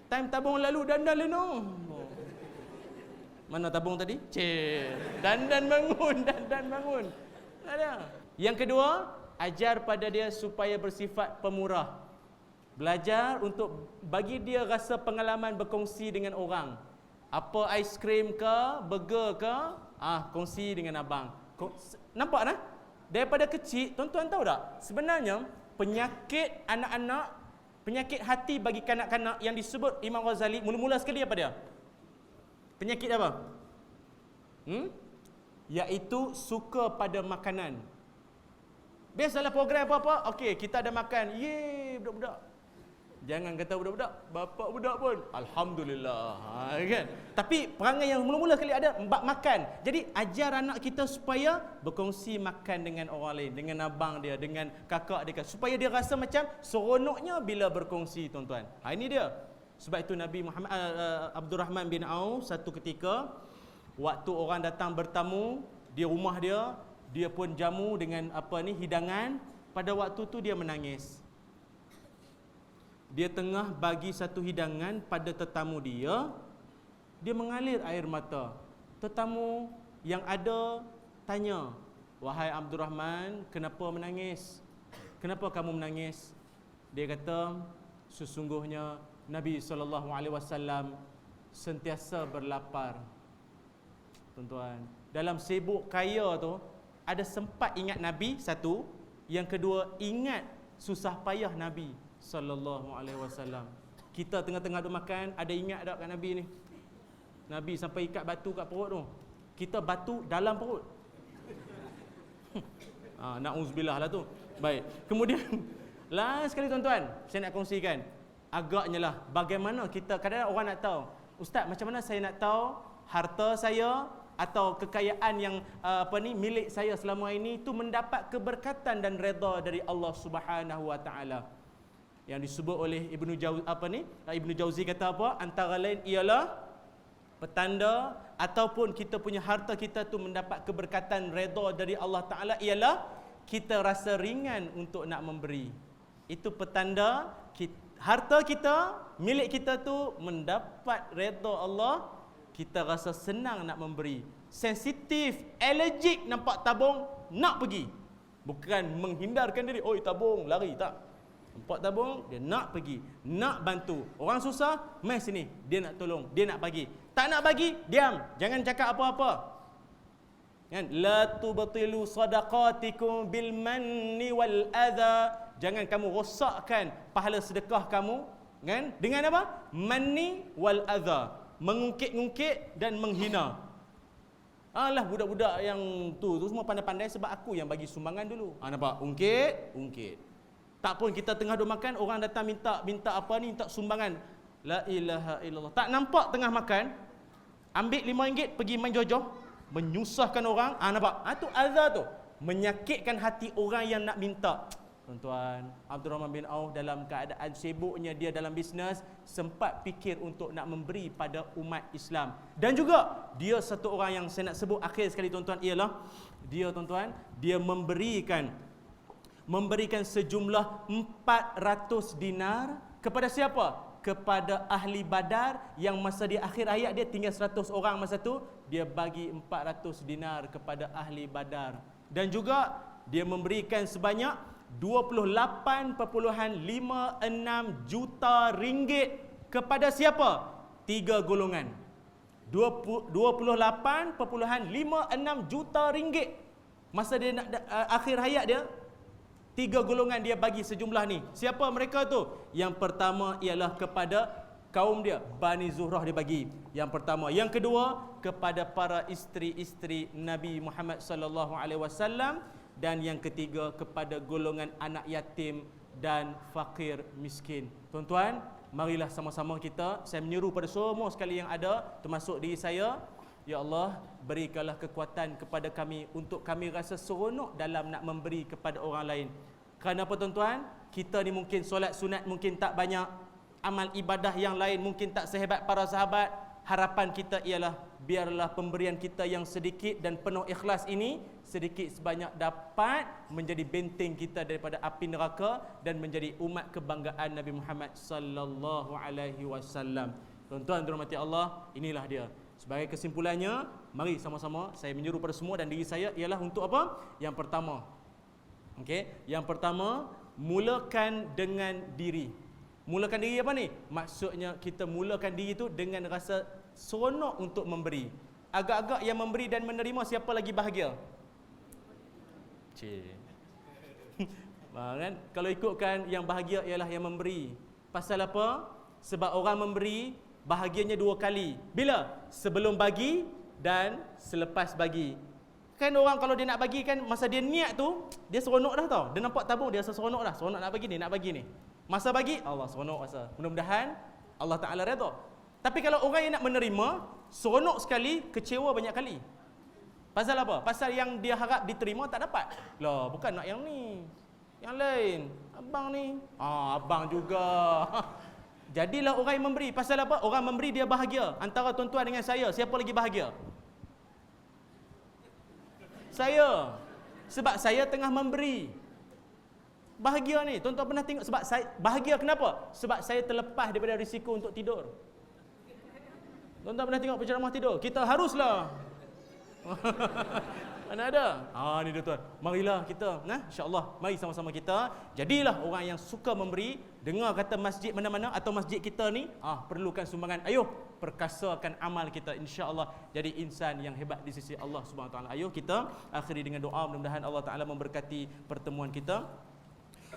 Time tabung lalu dandan lena. Mana tabung tadi? Dandan bangun. Tak ada. Yang kedua, ajar pada dia supaya bersifat pemurah. Belajar untuk bagi dia rasa pengalaman berkongsi dengan orang. Apa aiskrim ke, burger ke, kongsi dengan abang. Nampak tak? Daripada kecil, tuan-tuan tahu tak? Sebenarnya penyakit anak-anak, penyakit hati bagi kanak-kanak yang disebut Imam Ghazali, mula-mula sekali apa dia? Penyakit apa? Iaitu suka pada makanan. Biasalah program apa-apa, okey, kita ada makan. Ye, budak-budak. Jangan kata budak-budak, bapak budak pun alhamdulillah, kan? Tapi perangai yang mula-mula sekali ada bab makan. Jadi ajar anak kita supaya berkongsi makan dengan orang lain, dengan abang dia, dengan kakak dia, supaya dia rasa macam seronoknya bila berkongsi, tuan-tuan. Ini dia. Sebab itu Nabi Muhammad Abdurrahman bin Auf satu ketika waktu orang datang bertamu di rumah dia, dia pun jamu dengan hidangan. Pada waktu tu dia menangis. Dia tengah bagi satu hidangan pada tetamu dia mengalir air mata. Tetamu yang ada tanya, "Wahai Abdurrahman, kenapa menangis? Kenapa kamu menangis?" Dia kata, "Sesungguhnya Nabi SAW sentiasa berlapar." Tuan-tuan, dalam sibuk kaya tu ada sempat ingat Nabi satu, yang kedua ingat susah payah Nabi SAW. Kita tengah-tengah duk makan, ada ingat tak kat Nabi ni? Nabi sampai ikat batu kat perut tu. Kita batu dalam perut. Na'udzubillah lah tu. Baik. Kemudian last sekali tuan-tuan, saya nak kongsikan. Agaknya lah bagaimana kita, kadang-kadang orang nak tahu, "Ustaz, macam mana saya nak tahu harta saya atau kekayaan yang milik saya selama ini itu mendapat keberkatan dan redha dari Allah Subhanahu wa taala?" Yang disebut oleh Ibnu Jauzi kata apa? Antara lain ialah petanda ataupun kita punya harta kita tu mendapat keberkatan redha dari Allah taala ialah kita rasa ringan untuk nak memberi. Itu petanda harta kita, milik kita tu mendapat redha Allah, kita rasa senang nak memberi. Sensitif, allergic nampak tabung, nak pergi. Bukan menghindarkan diri, "Oi, tabung, lari." Tak. Nampak tabung, dia nak pergi, nak bantu. Orang susah, mai sini, dia nak tolong, dia nak bagi. Tak nak bagi, diam. Jangan cakap apa-apa. Kan? La tubtilu sadaqatikum bil manni wal adha. Jangan kamu rosakkan pahala sedekah kamu, kan? Dengan apa? Manni wal adha. Mengungkit-ungkit dan menghina. Alah, budak-budak yang tu semua pandai-pandai sebab aku yang bagi sumbangan dulu. Nampak? Ungkit. Tak pun kita tengah duk makan, orang datang minta minta sumbangan. La ilaha illallah. Tak nampak tengah makan, ambil RM5 pergi main jojoh, menyusahkan orang. Nampak? Tu adha tu. Menyakitkan hati orang yang nak minta. Tuan-tuan, Abdurrahman bin Auf dalam keadaan sibuknya dia dalam bisnes sempat fikir untuk nak memberi pada umat Islam. Dan juga dia satu orang yang saya nak sebut akhir sekali tuan-tuan ialah dia tuan-tuan, dia memberikan sejumlah 400 dinar kepada siapa? Kepada ahli Badar yang masa di akhir hayat dia tinggal 100 orang masa tu, dia bagi 400 dinar kepada ahli Badar. Dan juga dia memberikan sebanyak 28.56 juta ringgit kepada siapa? 3 golongan. 28.56 juta ringgit. Masa dia nak akhir hayat dia, 3 golongan dia bagi sejumlah ni. Siapa mereka tu? Yang pertama ialah kepada kaum dia, Bani Zuhrah dia bagi. Yang pertama. Yang kedua, kepada para isteri-isteri Nabi Muhammad sallallahu alaihi wasallam, dan yang ketiga kepada golongan anak yatim dan fakir miskin. Tuan-tuan, marilah sama-sama kita, saya menyeru pada semua sekali yang ada, termasuk diri saya, ya Allah, berikanlah kekuatan kepada kami untuk kami rasa seronok dalam nak memberi kepada orang lain. Kerana apa tuan-tuan? Kita ni mungkin solat sunat mungkin tak banyak, amal ibadah yang lain mungkin tak sehebat para sahabat. Harapan kita ialah biarlah pemberian kita yang sedikit dan penuh ikhlas ini sedikit sebanyak dapat menjadi benteng kita daripada api neraka dan menjadi umat kebanggaan Nabi Muhammad sallallahu alaihi wasallam. Tuan-tuan dirahmati Allah, inilah dia. Sebagai kesimpulannya, mari sama-sama saya menyuruh pada semua dan diri saya ialah untuk apa? Yang pertama. Okey, yang pertama, mulakan dengan diri. Mulakan diri apa ni? Maksudnya kita mulakan diri tu dengan rasa seronok untuk memberi. Agak-agak yang memberi dan menerima siapa lagi bahagia? Kan? Kalau ikutkan yang bahagia ialah yang memberi. Pasal apa? Sebab orang memberi bahagianya 2 kali. Bila? Sebelum bagi dan selepas bagi. Kan orang kalau dia nak bagi kan, masa dia niat tu, dia seronok dah tau. Dia nampak tabung, dia rasa seronok dah. Seronok nak bagi ni, nak bagi ni. Masa bagi, Allah seronok rasa. Mudah-mudahan Allah Ta'ala redha. Tapi kalau orang yang nak menerima, seronok sekali, kecewa banyak kali. Pasal apa? Pasal yang dia harap diterima tak dapat. Lah, bukan nak yang ni, yang lain. Abang ni, abang juga. Jadilah orang yang memberi. Pasal apa? Orang memberi dia bahagia. Antara tuan-tuan dengan saya, siapa lagi bahagia? Saya. Sebab saya tengah memberi. Bahagia ni, tuan-tuan pernah tengok? Sebab saya bahagia kenapa? Sebab saya terlepas daripada risiko untuk tidur. Tuan-tuan pernah tengok penceramah tidur? Kita haruslah. Mana ada? Ni dia tuan. Marilah kita, insya-Allah, mari sama-sama kita jadilah orang yang suka memberi. Dengar kata masjid mana-mana atau masjid kita ni, perlukan sumbangan. Ayuh, perkasakan amal kita, insya-Allah jadi insan yang hebat di sisi Allah Subhanahu Wa Taala. Ayuh kita akhiri dengan doa, mudah-mudahan Allah Taala memberkati pertemuan kita.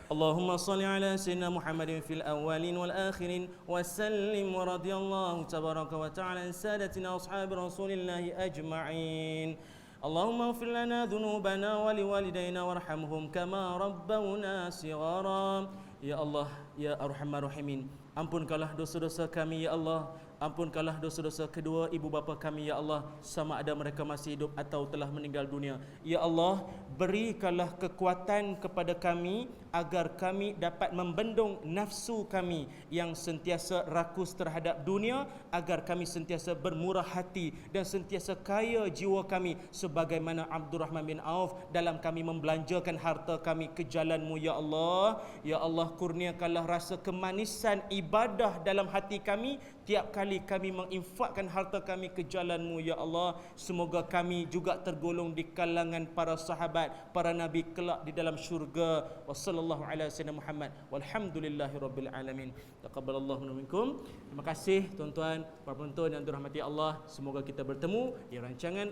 اللهم صل على سيدنا محمد في الأولين والآخرين وسلم ورضي الله تبارك وتعالى عن سادتنا أصحاب رسول الله أجمعين. اللهم اغفر لنا ذنوبنا ولوالدينا وارحمهم كما ربونا صغارا. Ya Allah, ya Arhamar Rahimin, ampunkanlah dosa-dosa kami ya Allah. Ampunkanlah dosa-dosa kedua ibu bapa kami ya Allah, sama ada mereka masih hidup atau telah meninggal dunia. Ya Allah, berikanlah kekuatan kepada kami agar kami dapat membendung nafsu kami yang sentiasa rakus terhadap dunia, agar kami sentiasa bermurah hati dan sentiasa kaya jiwa kami sebagaimana Abdurrahman bin Auf dalam kami membelanjakan harta kami ke jalan-Mu ya Allah. Ya Allah, kurniakanlah rasa kemanisan ibadah dalam hati kami tiap kali kami menginfakkan harta kami ke jalan-Mu ya Allah. Semoga kami juga tergolong di kalangan para sahabat, para nabi kelak di dalam syurga. Wassallallahu ala sayyidina Muhammad walhamdulillahi rabbil alamin. Taqabbalallahu minkum. Terima kasih tuan-tuan, para penonton yang dirahmati Allah. Semoga kita bertemu di rancangan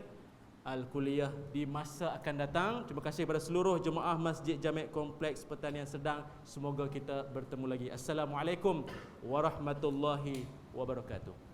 Al-Kuliah di masa akan datang. Terima kasih kepada seluruh jemaah Masjid Jami' Kompleks Pertanian Sedang. Semoga kita bertemu lagi. Assalamualaikum warahmatullahi wabarakatuh.